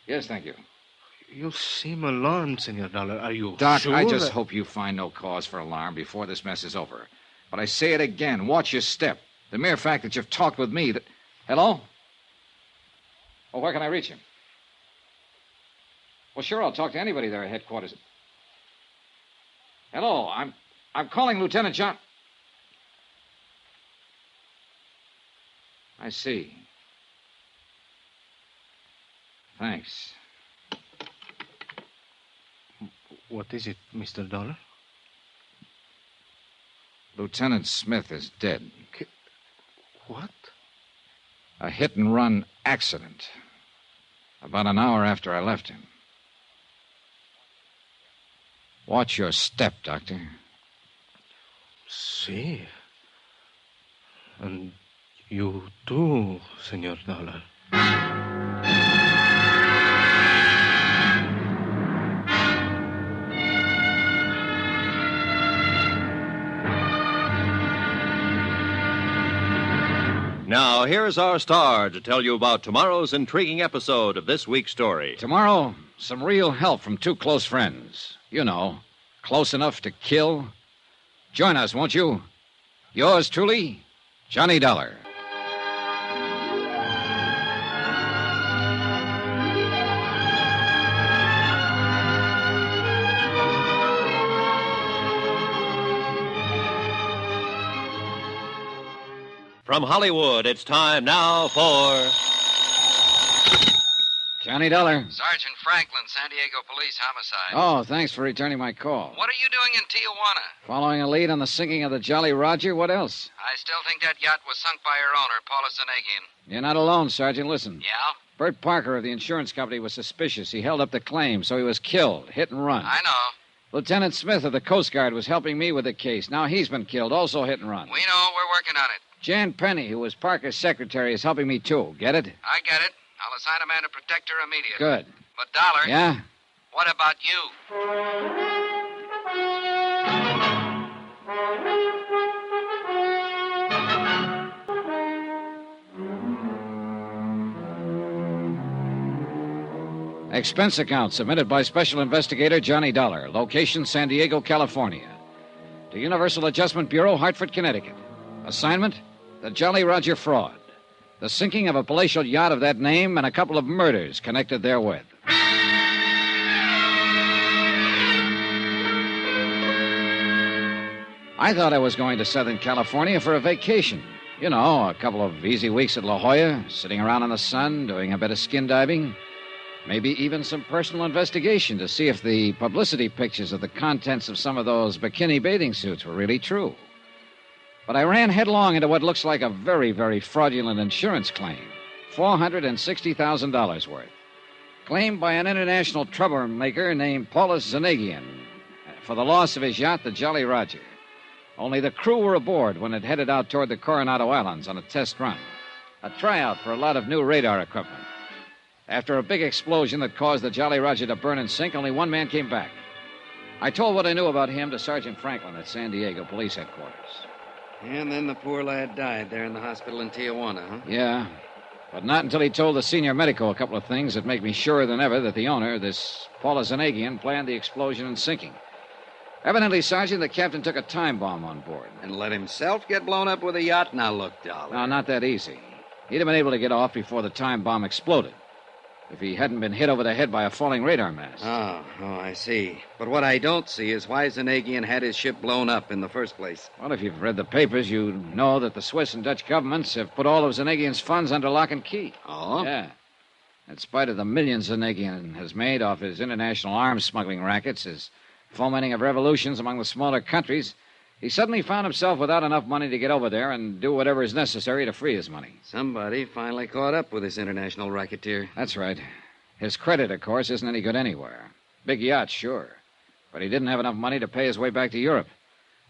Yes, thank you. You seem alarmed, Senor Dollar. Are you Doc, sure I just hope you find no cause for alarm before this mess is over. But I say it again. Watch your step. The mere fact that you've talked with me that... Hello? Oh, where can I reach him? Well, sure, I'll talk to anybody there at headquarters. Hello, I'm calling Lieutenant John... I see. Thanks. What is it, Mr. Dollar? Lieutenant Smith is dead. What? A hit-and-run accident. About an hour after I left him. Watch your step, Doctor. See. And you too, Senor Dollar. Now, here's our star to tell you about tomorrow's intriguing episode of this week's story. Tomorrow, some real help from two close friends. You know, close enough to kill. Join us, won't you? Yours truly, Johnny Dollar. From Hollywood, it's time now for... Johnny Dollar. Sergeant Franklin, San Diego Police Homicide. Oh, thanks for returning my call. What are you doing in Tijuana? Following a lead on the sinking of the Jolly Roger, what else? I still think that yacht was sunk by her owner, Paula Zanagian. You're not alone, Sergeant. Listen. Yeah? Bert Parker of the insurance company was suspicious. He held up the claim, so he was killed. Hit and run. I know. Lieutenant Smith of the Coast Guard was helping me with the case. Now he's been killed, also hit and run. We know. We're working on it. Jan Penny, who was Parker's secretary, is helping me, too. Get it? I get it. I'll assign a man to protect her immediately. Good. But, Dollar... Yeah? What about you? Expense account submitted by Special Investigator Johnny Dollar. Location, San Diego, California. To Universal Adjustment Bureau, Hartford, Connecticut. Assignment, the Jolly Roger fraud. The sinking of a palatial yacht of that name and a couple of murders connected therewith. I thought I was going to Southern California for a vacation. You know, a couple of easy weeks at La Jolla, sitting around in the sun, doing a bit of skin diving. Maybe even some personal investigation to see if the publicity pictures of the contents of some of those bikini bathing suits were really true. But I ran headlong into what looks like a very, very fraudulent insurance claim. $460,000 worth. Claimed by an international troublemaker named Paulus Zanagian for the loss of his yacht, the Jolly Roger. Only the crew were aboard when it headed out toward the Coronado Islands on a test run. A tryout for a lot of new radar equipment. After a big explosion that caused the Jolly Roger to burn and sink, only one man came back. I told what I knew about him to Sergeant Franklin at San Diego Police Headquarters. And then the poor lad died there in the hospital in Tijuana, huh? Yeah, but not until he told the senior medico a couple of things that make me surer than ever that the owner, this Paula Zanagian, planned the explosion and sinking. Evidently, Sergeant, the captain took a time bomb on board. And let himself get blown up with a yacht? Now, look, Dollar. No, not that easy. He'd have been able to get off before the time bomb exploded. If he hadn't been hit over the head by a falling radar mast. Oh, I see. But what I don't see is why Zanagian had his ship blown up in the first place. Well, if you've read the papers, you know that the Swiss and Dutch governments have put all of Zanagian's funds under lock and key. Oh? Yeah. In spite of the millions Zanagian has made off his international arms smuggling rackets, his fomenting of revolutions among the smaller countries, he suddenly found himself without enough money to get over there and do whatever is necessary to free his money. Somebody finally caught up with this international racketeer. That's right. His credit, of course, isn't any good anywhere. Big yacht, sure. But he didn't have enough money to pay his way back to Europe.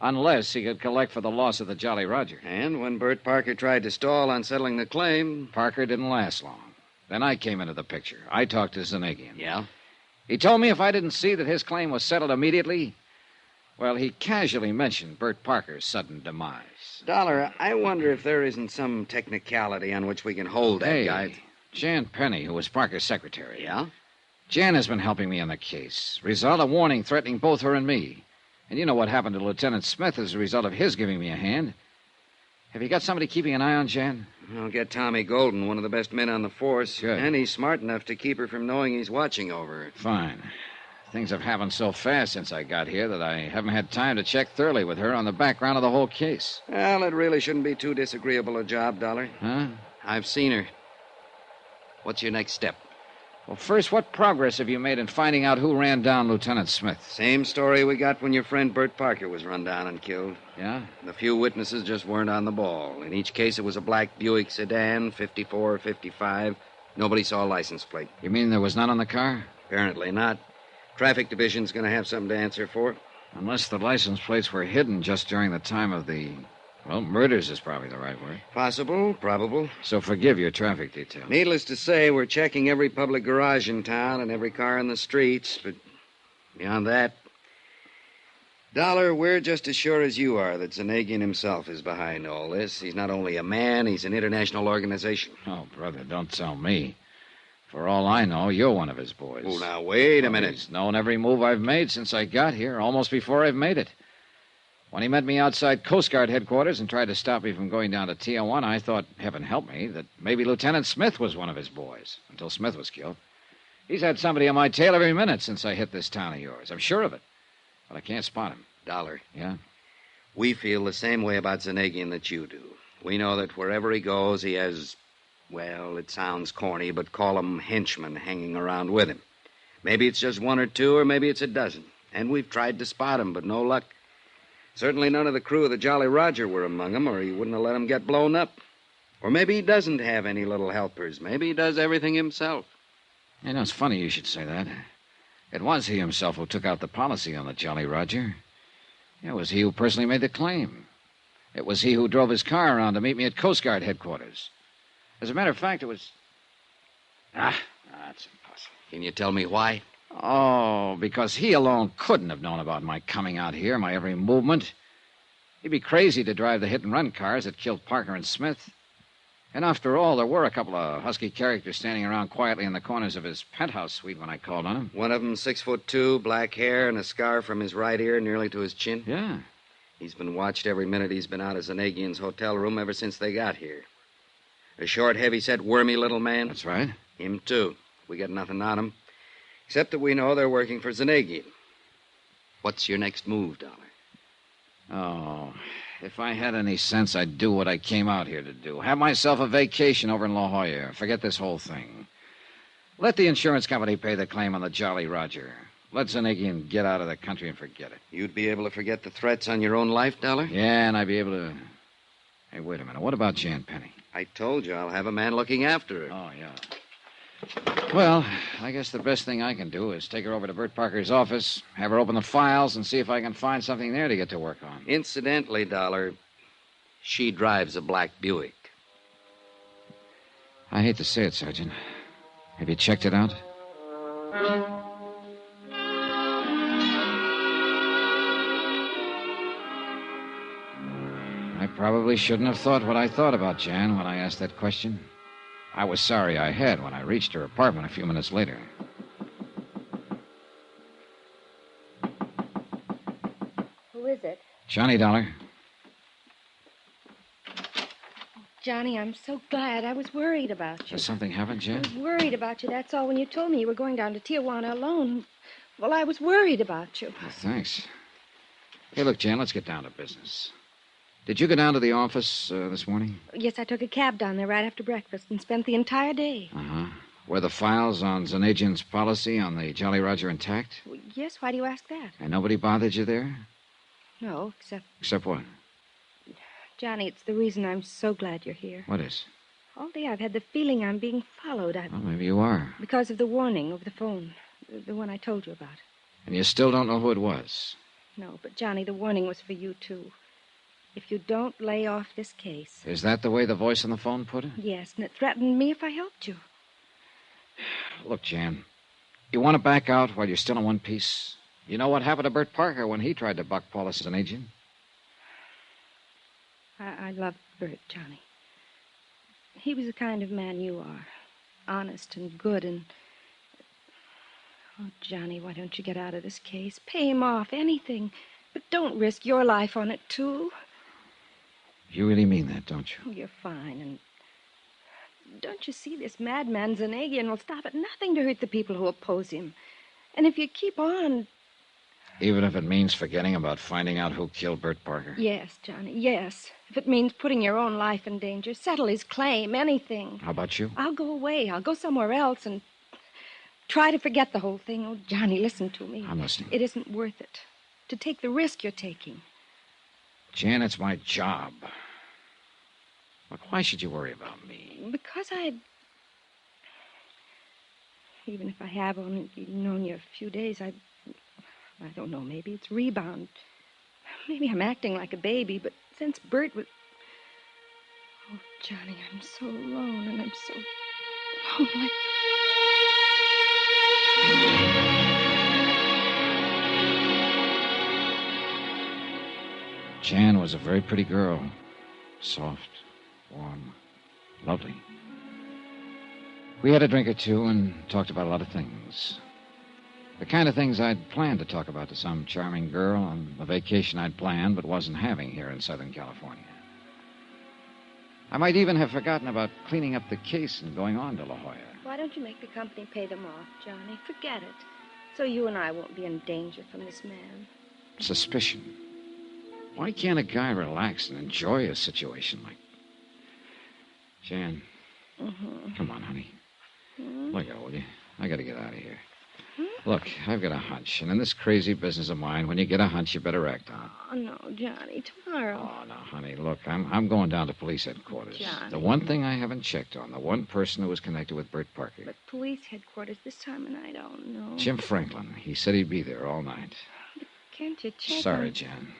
Unless he could collect for the loss of the Jolly Roger. And when Bert Parker tried to stall on settling the claim... Parker didn't last long. Then I came into the picture. I talked to Zanagian. Yeah? He told me if I didn't see that his claim was settled immediately... Well, he casually mentioned Bert Parker's sudden demise. Dollar, I wonder if there isn't some technicality on which we can hold that guy. Jan Penny, who was Parker's secretary. Yeah? Jan has been helping me on the case. Result, a warning threatening both her and me. And you know what happened to Lieutenant Smith as a result of his giving me a hand. Have you got somebody keeping an eye on Jan? I'll get Tommy Golden, one of the best men on the force. Good. And he's smart enough to keep her from knowing he's watching over her. Fine. Things have happened so fast since I got here that I haven't had time to check thoroughly with her on the background of the whole case. Well, it really shouldn't be too disagreeable a job, Dollar. Huh? I've seen her. What's your next step? Well, first, what progress have you made in finding out who ran down Lieutenant Smith? Same story we got when your friend Bert Parker was run down and killed. Yeah? The few witnesses just weren't on the ball. In each case, it was a black Buick sedan, 54 or 55. Nobody saw a license plate. You mean there was none on the car? Apparently not. Traffic Division's going to have something to answer for. Unless the license plates were hidden just during the time of the... Well, murders is probably the right word. Possible, probable. So forgive your traffic detail. Needless to say, we're checking every public garage in town and every car in the streets, but beyond that... Dollar, we're just as sure as you are that Zanagian himself is behind all this. He's not only a man, he's an international organization. Oh, brother, don't tell me. For all I know, you're one of his boys. Oh, now, wait a minute. He's known every move I've made since I got here, almost before I've made it. When he met me outside Coast Guard headquarters and tried to stop me from going down to Tijuana, I thought, heaven help me, that maybe Lieutenant Smith was one of his boys, until Smith was killed. He's had somebody on my tail every minute since I hit this town of yours. I'm sure of it. But I can't spot him. Dollar. Yeah? We feel the same way about Zanagian that you do. We know that wherever he goes, he has, well, it sounds corny, but call them henchmen hanging around with him. Maybe it's just one or two, or maybe it's a dozen. And we've tried to spot him, but no luck. Certainly none of the crew of the Jolly Roger were among them, or he wouldn't have let them get blown up. Or maybe he doesn't have any little helpers. Maybe he does everything himself. You know, it's funny you should say that. It was he himself who took out the policy on the Jolly Roger. It was he who personally made the claim. It was he who drove his car around to meet me at Coast Guard headquarters. As a matter of fact, it was... that's impossible. Can you tell me why? Oh, because he alone couldn't have known about my coming out here, my every movement. He'd be crazy to drive the hit-and-run cars that killed Parker and Smith. And after all, there were a couple of husky characters standing around quietly in the corners of his penthouse suite when I called on him. One of them 6'2", black hair, and a scar from his right ear nearly to his chin? Yeah. He's been watched every minute he's been out of Zanagian's hotel room ever since they got here. A short, heavy-set, wormy little man? That's right. Him, too. We got nothing on him. Except that we know they're working for Zanagian. What's your next move, Dollar? Oh, if I had any sense, I'd do what I came out here to do. Have myself a vacation over in La Jolla. Forget this whole thing. Let the insurance company pay the claim on the Jolly Roger. Let Zanagian get out of the country and forget it. You'd be able to forget the threats on your own life, Dollar? Yeah, and I'd be able to... Hey, wait a minute. What about Jan Penny? I told you I'll have a man looking after her. Oh, yeah. Well, I guess the best thing I can do is take her over to Bert Parker's office, have her open the files, and see if I can find something there to get to work on. Incidentally, Dollar, she drives a black Buick. I hate to say it, Sergeant. Have you checked it out? I probably shouldn't have thought what I thought about Jan when I asked that question. I was sorry I had when I reached her apartment a few minutes later. Who is it? Johnny Dollar. Johnny, I'm so glad. I was worried about you. Has something happened, I Jan? was worried about you, that's all. When you told me you were going down to Tijuana alone, well, I was worried about you. Oh, thanks. Hey, look, Jan, let's get down to business. Did you go down to the office this morning? Yes, I took a cab down there right after breakfast and spent the entire day. Uh-huh. Were the files on Zanagian's policy on the Jolly Roger intact? Well, yes, why do you ask that? And nobody bothered you there? No, except... Except what? Johnny, it's the reason I'm so glad you're here. What is? All day I've had the feeling I'm being followed. Well, maybe you are. Because of the warning over the phone. The one I told you about. And you still don't know who it was? No, but Johnny, the warning was for you, too. If you don't lay off this case... Is that the way the voice on the phone put it? Yes, and it threatened me if I helped you. Look, Jan, you want to back out while you're still in one piece? You know what happened to Bert Parker when he tried to buck Paulus as an agent? I loved Bert, Johnny. He was the kind of man you are. Honest and good and... Oh, Johnny, why don't you get out of this case? Pay him off, anything. But don't risk your life on it, too. You really mean that, don't you? Oh, you're fine, and... Don't you see this madman Zanagian will stop at nothing to hurt the people who oppose him. And if you keep on... Even if it means forgetting about finding out who killed Bert Parker? Yes, Johnny, yes. If it means putting your own life in danger, settle his claim, anything. How about you? I'll go away. I'll go somewhere else and try to forget the whole thing. Oh, Johnny, listen to me. I'm listening. It isn't worth it to take the risk you're taking. Jan, it's my job. Look, why should you worry about me? Because even if I have only known you a few days, I don't know. Maybe it's rebound. Maybe I'm acting like a baby, but since Bert was... Oh, Johnny, I'm so alone, and I'm so lonely. Jan was a very pretty girl. Soft, warm, lovely. We had a drink or two and talked about a lot of things. The kind of things I'd planned to talk about to some charming girl on a vacation I'd planned but wasn't having here in Southern California. I might even have forgotten about cleaning up the case and going on to La Jolla. Why don't you make the company pay them off, Johnny? Forget it. So you and I won't be in danger from this man. Suspicion. Why can't a guy relax and enjoy a situation like... Jan, come on, honey. Look out, will you? I gotta get out of here. Look, I've got a hunch, and in this crazy business of mine, when you get a hunch, you better act on it. Oh, no, Johnny, tomorrow. Oh, no, honey, look, I'm going down to police headquarters. Johnny. The one thing I haven't checked on, the one person who was connected with Bert Parker. But police headquarters this time of night, I don't know. Jim Franklin. He said he'd be there all night. But can't you check Sorry, on... Jan.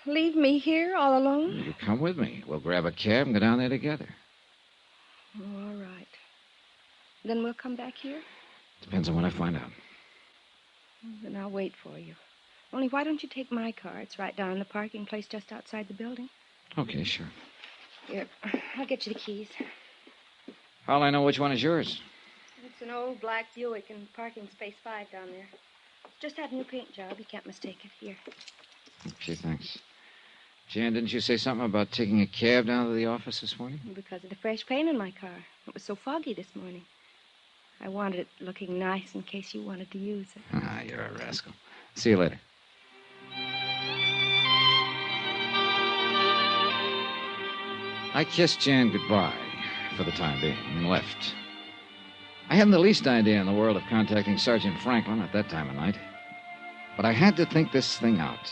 Leave me here all alone? You come with me. We'll grab a cab and go down there together. Oh, all right. Then we'll come back here? Depends on what I find out. Then I'll wait for you. Only why don't you take my car? It's right down in the parking place just outside the building. Okay, sure. Here, I'll get you the keys. How'll I know which one is yours? It's an old black Buick in parking space 5 down there. Just had a new paint job. You can't mistake it. Here. Okay, thanks. Jan, didn't you say something about taking a cab down to the office this morning? Because of the fresh paint in my car. It was so foggy this morning. I wanted it looking nice in case you wanted to use it. Ah, you're a rascal. See you later. I kissed Jan goodbye for the time being and left. I hadn't the least idea in the world of contacting Sergeant Franklin at that time of night. But I had to think this thing out.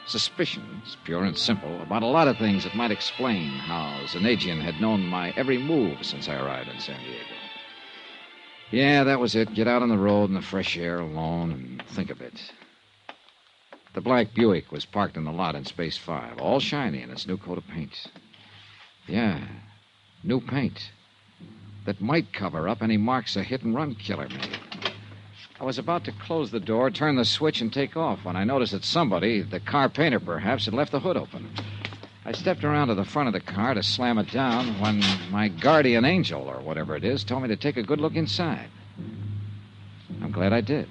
Suspicions, pure and simple, about a lot of things that might explain how Zanagian had known my every move since I arrived in San Diego. Yeah, that was it. Get out on the road in the fresh air alone and think a bit. The black Buick was parked in the lot in Space 5, all shiny in its new coat of paint. Yeah, new paint that might cover up any marks a hit-and-run killer made. I was about to close the door, turn the switch, and take off when I noticed that somebody, the car painter perhaps, had left the hood open. I stepped around to the front of the car to slam it down when my guardian angel, or whatever it is, told me to take a good look inside. I'm glad I did.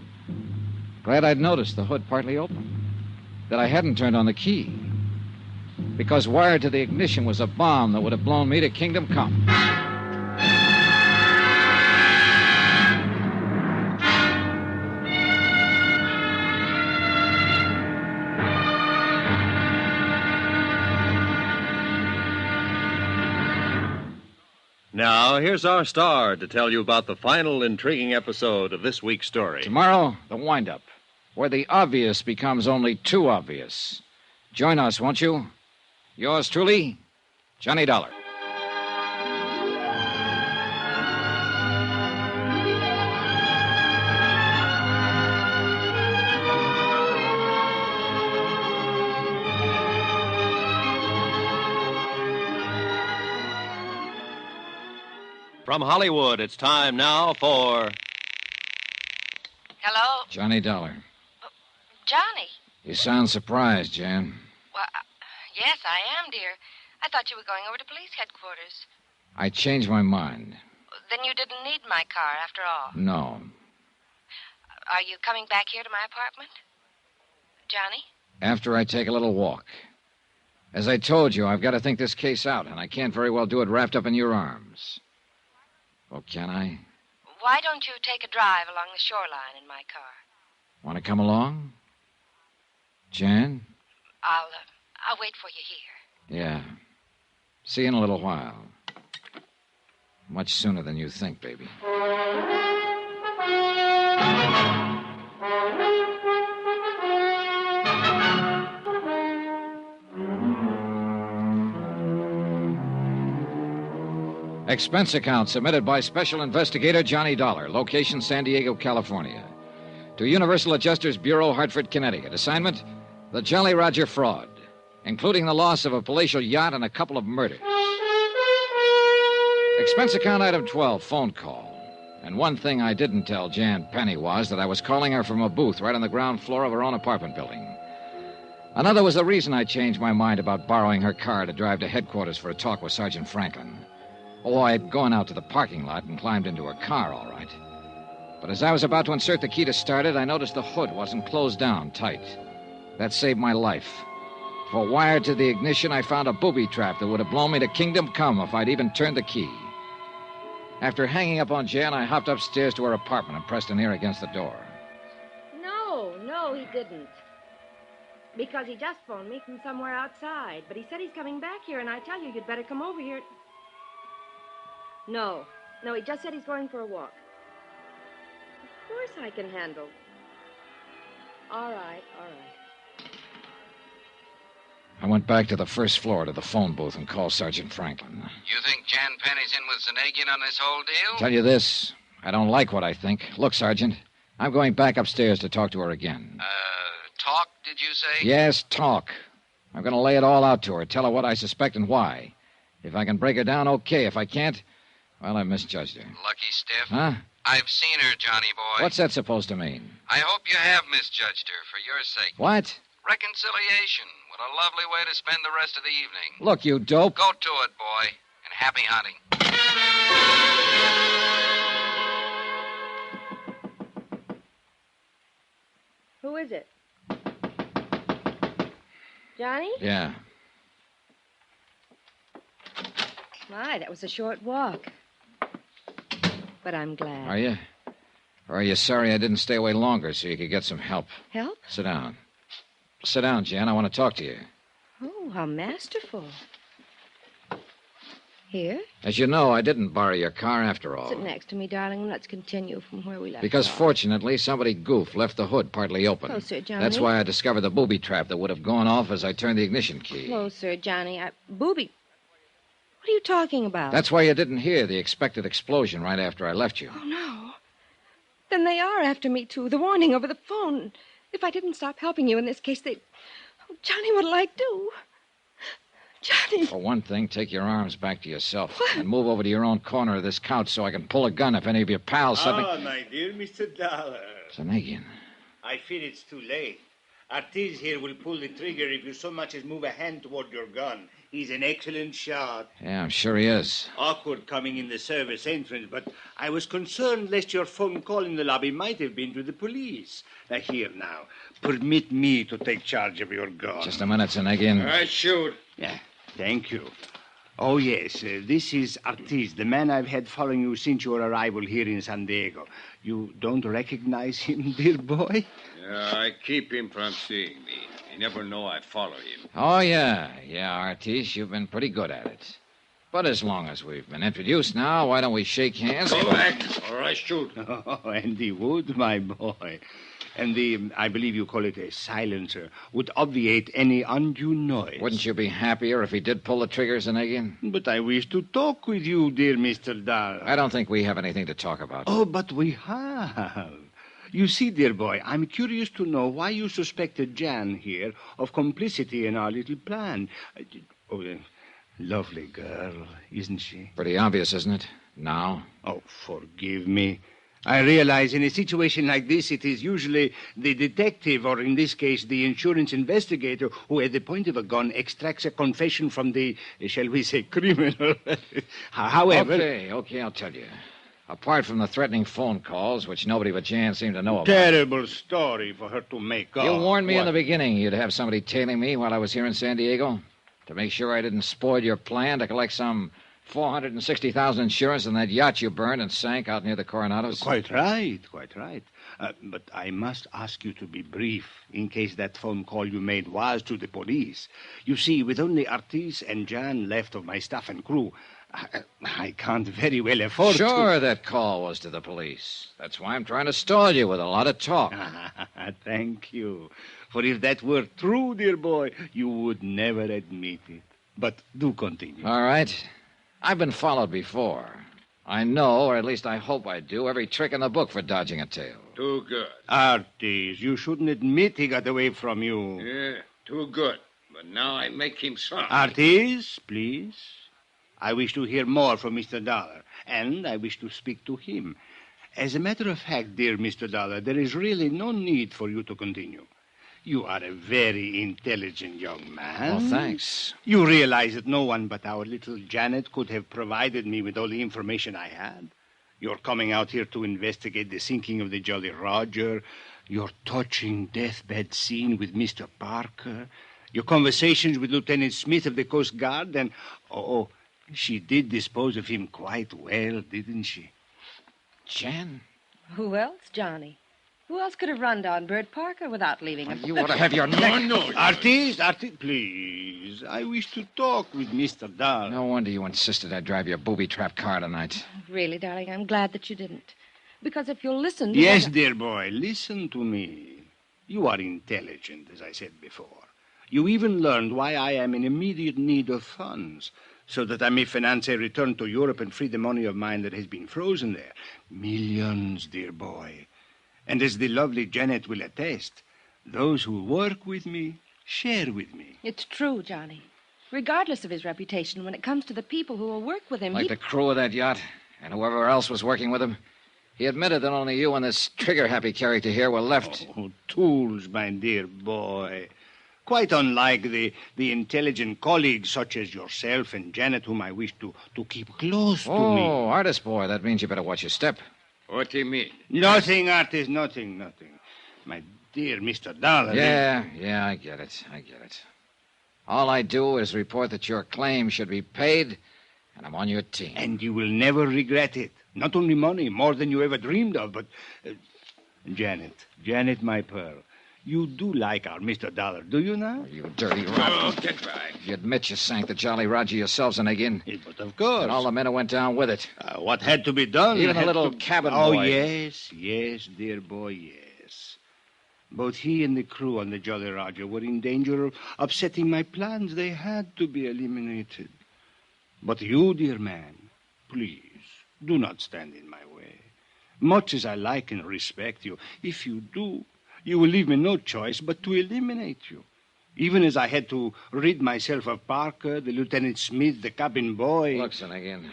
Glad I'd noticed the hood partly open. That I hadn't turned on the key. Because wired to the ignition was a bomb that would have blown me to kingdom come. Now, here's our star to tell you about the final intriguing episode of this week's story. Tomorrow, the wind-up, where the obvious becomes only too obvious. Join us, won't you? Yours truly, Johnny Dollar. From Hollywood, it's time now for... Hello? Johnny Dollar. Johnny? You sound surprised, Jan. Well, yes, I am, dear. I thought you were going over to police headquarters. I changed my mind. Then you didn't need my car after all. No. Are you coming back here to my apartment? Johnny? After I take a little walk. As I told you, I've got to think this case out, and I can't very well do it wrapped up in your arms. Oh, can I? Why don't you take a drive along the shoreline in my car? Want to come along? Jan? I'll wait for you here. Yeah. See you in a little while. Much sooner than you think, baby. Expense account submitted by Special Investigator Johnny Dollar. Location, San Diego, California. to Universal Adjusters Bureau, Hartford, Connecticut. Assignment, the Jolly Roger fraud, including the loss of a palatial yacht and a couple of murders. Expense account item 12, phone call. And one thing I didn't tell Jan Penny was that I was calling her from a booth right on the ground floor of her own apartment building. Another was the reason I changed my mind about borrowing her car to drive to headquarters for a talk with Sergeant Franklin. Oh, I'd gone out to the parking lot and climbed into her car, all right. But as I was about to insert the key to start it, I noticed the hood wasn't closed down tight. That saved my life. For wired to the ignition, I found a booby trap that would have blown me to kingdom come if I'd even turned the key. After hanging up on Jan, I hopped upstairs to her apartment and pressed an ear against the door. No, he didn't. Because he just phoned me from somewhere outside. But he said he's coming back here, and I tell you, you'd better come over here. No, he just said he's going for a walk. Of course I can handle. All right. I went back to the first floor to the phone booth and called Sergeant Franklin. You think Jan Penny's in with Zanagian on this whole deal? Tell you this, I don't like what I think. Look, Sergeant, I'm going back upstairs to talk to her again. Talk, did you say? Yes, talk. I'm going to lay it all out to her, tell her what I suspect and why. If I can break her down, okay. If I can't, well, I misjudged her. Lucky stiff. Huh? I've seen her, Johnny boy. What's that supposed to mean? I hope you have misjudged her for your sake. What? Reconciliation. What a lovely way to spend the rest of the evening. Look, you dope. Go to it, boy. And happy hunting. Who is it? Johnny? Yeah. My, that was a short walk. But I'm glad. Are you? Or are you sorry I didn't stay away longer so you could get some help? Help? Sit down. Sit down, Jan. I want to talk to you. Oh, how masterful. Here? As you know, I didn't borrow your car after all. Sit next to me, darling, and let's continue from where we left Because off. Fortunately, somebody goofed, left the hood partly open. Closer, Johnny. That's why I discovered the booby trap that would have gone off as I turned the ignition key. Closer, Johnny. Booby. What are you talking about? That's why you didn't hear the expected explosion right after I left you. Oh, no. Then they are after me, too. The warning over the phone. If I didn't stop helping you in this case, they... Oh, Johnny, what'll I do? Johnny. For one thing, take your arms back to yourself and move over to your own corner of this couch so I can pull a gun if any of your pals suddenly... Ah, my dear Mr. Dollar. Zanagian. I fear it's too late. Artis here will pull the trigger if you so much as move a hand toward your gun. He's an excellent shot. Yeah, I'm sure he is. Awkward coming in the service entrance, but I was concerned lest your phone call in the lobby might have been to the police. Here now, permit me to take charge of your gun. Just a minute, Zanagian. I shoot. Yeah, thank you. Oh, yes, this is Artis, the man I've had following you since your arrival here in San Diego. You don't recognize him, dear boy? Yeah, I keep him from seeing me. You never know I follow him. Oh, yeah, Artis, you've been pretty good at it. But as long as we've been introduced now, why don't we shake hands? Go back, or I shoot. Oh, and he would, my boy. And I believe you call it a silencer, would obviate any undue noise. Wouldn't you be happier if he did pull the trigger, Zanagian? But I wish to talk with you, dear Mr. Dahl. I don't think we have anything to talk about. Oh, but we have. You see, dear boy, I'm curious to know why you suspected Jan here of complicity in our little plan. Lovely girl, isn't she? Pretty obvious, isn't it? Now? Oh, forgive me. I realize in a situation like this, it is usually the detective, or in this case, the insurance investigator, who at the point of a gun extracts a confession from the, shall we say, criminal. However... Okay, I'll tell you. Apart from the threatening phone calls, which nobody but Jan seemed to know about. Terrible story for her to make up. You warned me in the beginning you'd have somebody tailing me while I was here in San Diego to make sure I didn't spoil your plan to collect some $460,000 insurance on that yacht you burned and sank out near the Coronados. Quite right. But I must ask you to be brief in case that phone call you made was to the police. You see, with only Artis and Jan left of my staff and crew, I can't very well afford to... Sure, that call was to the police. That's why I'm trying to stall you with a lot of talk. Thank you. For if that were true, dear boy, you would never admit it. But do continue. All right. I've been followed before. I know, or at least I hope I do, every trick in the book for dodging a tail. Too good. Artis, you shouldn't admit he got away from you. Yeah, too good. But now I make him sorry. Artis, please. I wish to hear more from Mr. Dollar, and I wish to speak to him. As a matter of fact, dear Mr. Dollar, there is really no need for you to continue. You are a very intelligent young man. Oh, thanks. You realize that no one but our little Janet could have provided me with all the information I had. You're coming out here to investigate the sinking of the Jolly Roger, your touching deathbed scene with Mr. Parker, your conversations with Lieutenant Smith of the Coast Guard, and, she did dispose of him quite well, didn't she? Jan? Who else, Johnny? Who else could have run down Bert Parker without leaving him? You ought to have your neck. No. Artis, please. I wish to talk with Mr. Dollar. No wonder you insisted I drive your booby-trap car tonight. Really, darling, I'm glad that you didn't. Because if you'll listen to Yes, what... dear boy, listen to me. You are intelligent, as I said before. You even learned why I am in immediate need of funds, so that I may finance a return to Europe and free the money of mine that has been frozen there. Millions, dear boy. And as the lovely Janet will attest, those who work with me share with me. It's true, Johnny. Regardless of his reputation, when it comes to the people who will work with him, Like the crew of that yacht and whoever else was working with him. He admitted that only you and this trigger-happy character here were left. Oh, tools, my dear boy. Quite unlike the intelligent colleagues such as yourself and Janet, whom I wish to keep close to me. Oh, artist boy, that means you better watch your step. What do you mean? Nothing, Artis, nothing. My dear Mr. Dollar. Yeah, I get it. All I do is report that your claim should be paid, and I'm on your team. And you will never regret it. Not only money, more than you ever dreamed of, but... Janet, my pearl, you do like our Mr. Dollar, do you not? You dirty rat. Oh, get back. You admit you sank the Jolly Roger yourselves, Zanigin. But of course. And all the men who went down with it. What had to be done? Even the little cabin boy. Oh, yes, dear boy, yes. Both he and the crew on the Jolly Roger were in danger of upsetting my plans. They had to be eliminated. But you, dear man, please, do not stand in my way. Much as I like and respect you, if you do, you will leave me no choice but to eliminate you. Even as I had to rid myself of Parker, the Lieutenant Smith, the cabin boy. Look, Zanigin,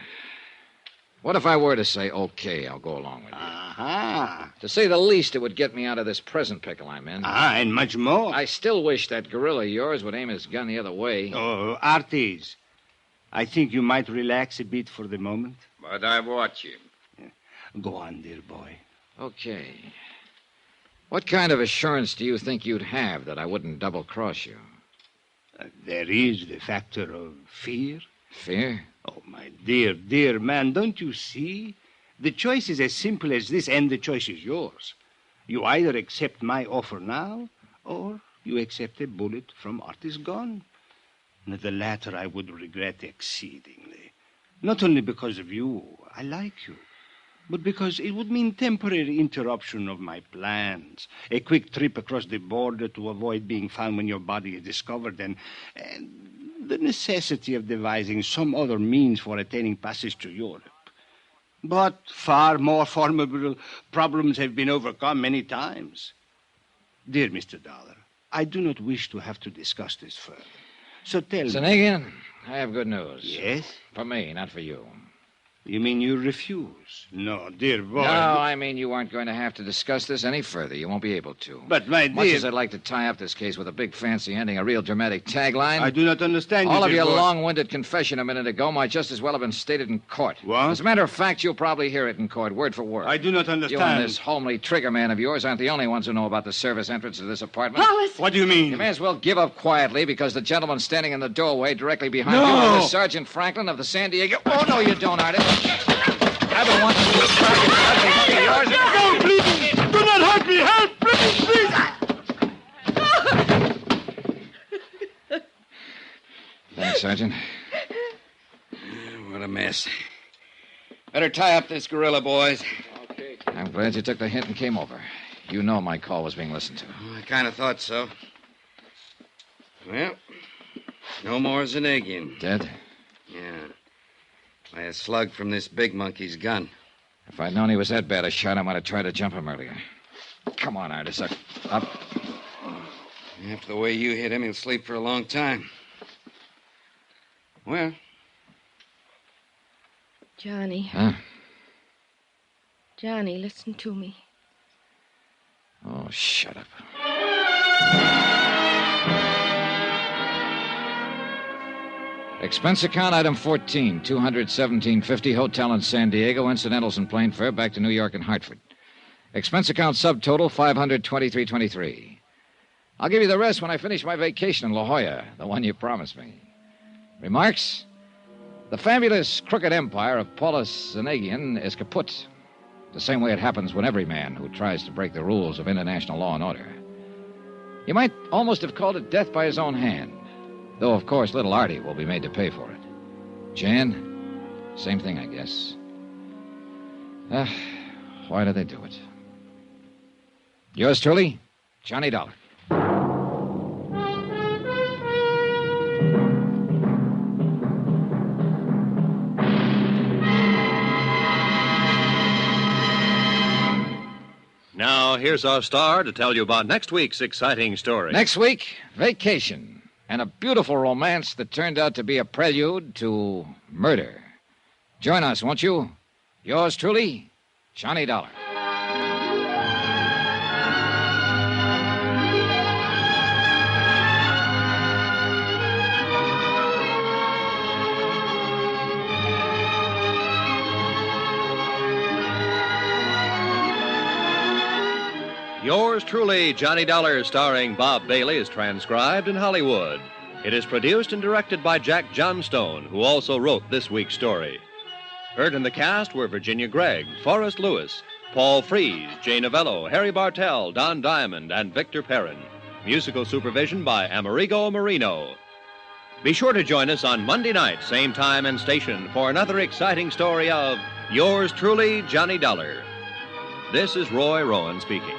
what if I were to say, okay, I'll go along with you? Aha. To say the least, it would get me out of this present pickle I'm in. And much more. I still wish that gorilla of yours would aim his gun the other way. Oh, Artis, I think you might relax a bit for the moment. But I watch him. Go on, dear boy. Okay. What kind of assurance do you think you'd have that I wouldn't double-cross you? There is the factor of fear. Fear? Oh, my dear man, don't you see? The choice is as simple as this, and the choice is yours. You either accept my offer now, or you accept a bullet from Artis' gun. And the latter I would regret exceedingly. Not only because of you, I like you, but because it would mean temporary interruption of my plans, a quick trip across the border to avoid being found when your body is discovered, and the necessity of devising some other means for attaining passage to Europe. But far more formidable problems have been overcome many times. Dear Mr. Dollar, I do not wish to have to discuss this further. So tell me... Zanigin, I have good news. Yes? For me, not for you. You mean you refuse? No, dear boy. No, I mean you aren't going to have to discuss this any further. You won't be able to. But, my dear... Much as I'd like to tie up this case with a big fancy ending, a real dramatic tagline... I do not understand you, all of dear your boy. long-winded confession a minute ago might just as well have been stated in court. What? As a matter of fact, you'll probably hear it in court, word for word. I do not understand. You and this homely trigger man of yours aren't the only ones who know about the service entrance to this apartment. Hollis! What do you mean? You may as well give up quietly, because the gentleman standing in the doorway directly behind No! you is Sergeant Franklin of the San Diego... Oh, no, you don't, Artie. I've been wanting to target yours. No, please! Do not hurt me! Help! Please! Thanks, Sergeant. What a mess. Better tie up this gorilla, boys. Okay. I'm glad you took the hint and came over. You know my call was being listened to. I kind of thought so. Well, no more Zanagian. Dead? Yeah. By a slug from this big monkey's gun. If I'd known he was that bad a shot, I might have tried to jump him earlier. Come on, Artis. Up. After the way you hit him, he'll sleep for a long time. Well? Johnny. Huh? Johnny, listen to me. Oh, shut up. Expense account item 14, $217.50, hotel in San Diego, incidentals and plane fare back to New York and Hartford. Expense account subtotal $523.23. I'll give you the rest when I finish my vacation in La Jolla, the one you promised me. Remarks? The fabulous crooked empire of Paulus Zanagian is kaput, the same way it happens when every man who tries to break the rules of international law and order. You might almost have called it death by his own hand, though, of course, little Artie will be made to pay for it. Jan, same thing, I guess. Why did they do it? Yours truly, Johnny Dollar. Now, here's our star to tell you about next week's exciting story. Next week, vacation. And a beautiful romance that turned out to be a prelude to murder. Join us, won't you? Yours truly, Johnny Dollar. Yours truly, Johnny Dollar, starring Bob Bailey, is transcribed in Hollywood. It is produced and directed by Jack Johnstone, who also wrote this week's story. Heard in the cast were Virginia Gregg, Forrest Lewis, Paul Frees, Jay Novello, Harry Bartell, Don Diamond, and Victor Perrin. Musical supervision by Amerigo Marino. Be sure to join us on Monday night, same time and station, for another exciting story of Yours truly, Johnny Dollar. This is Roy Rowan speaking.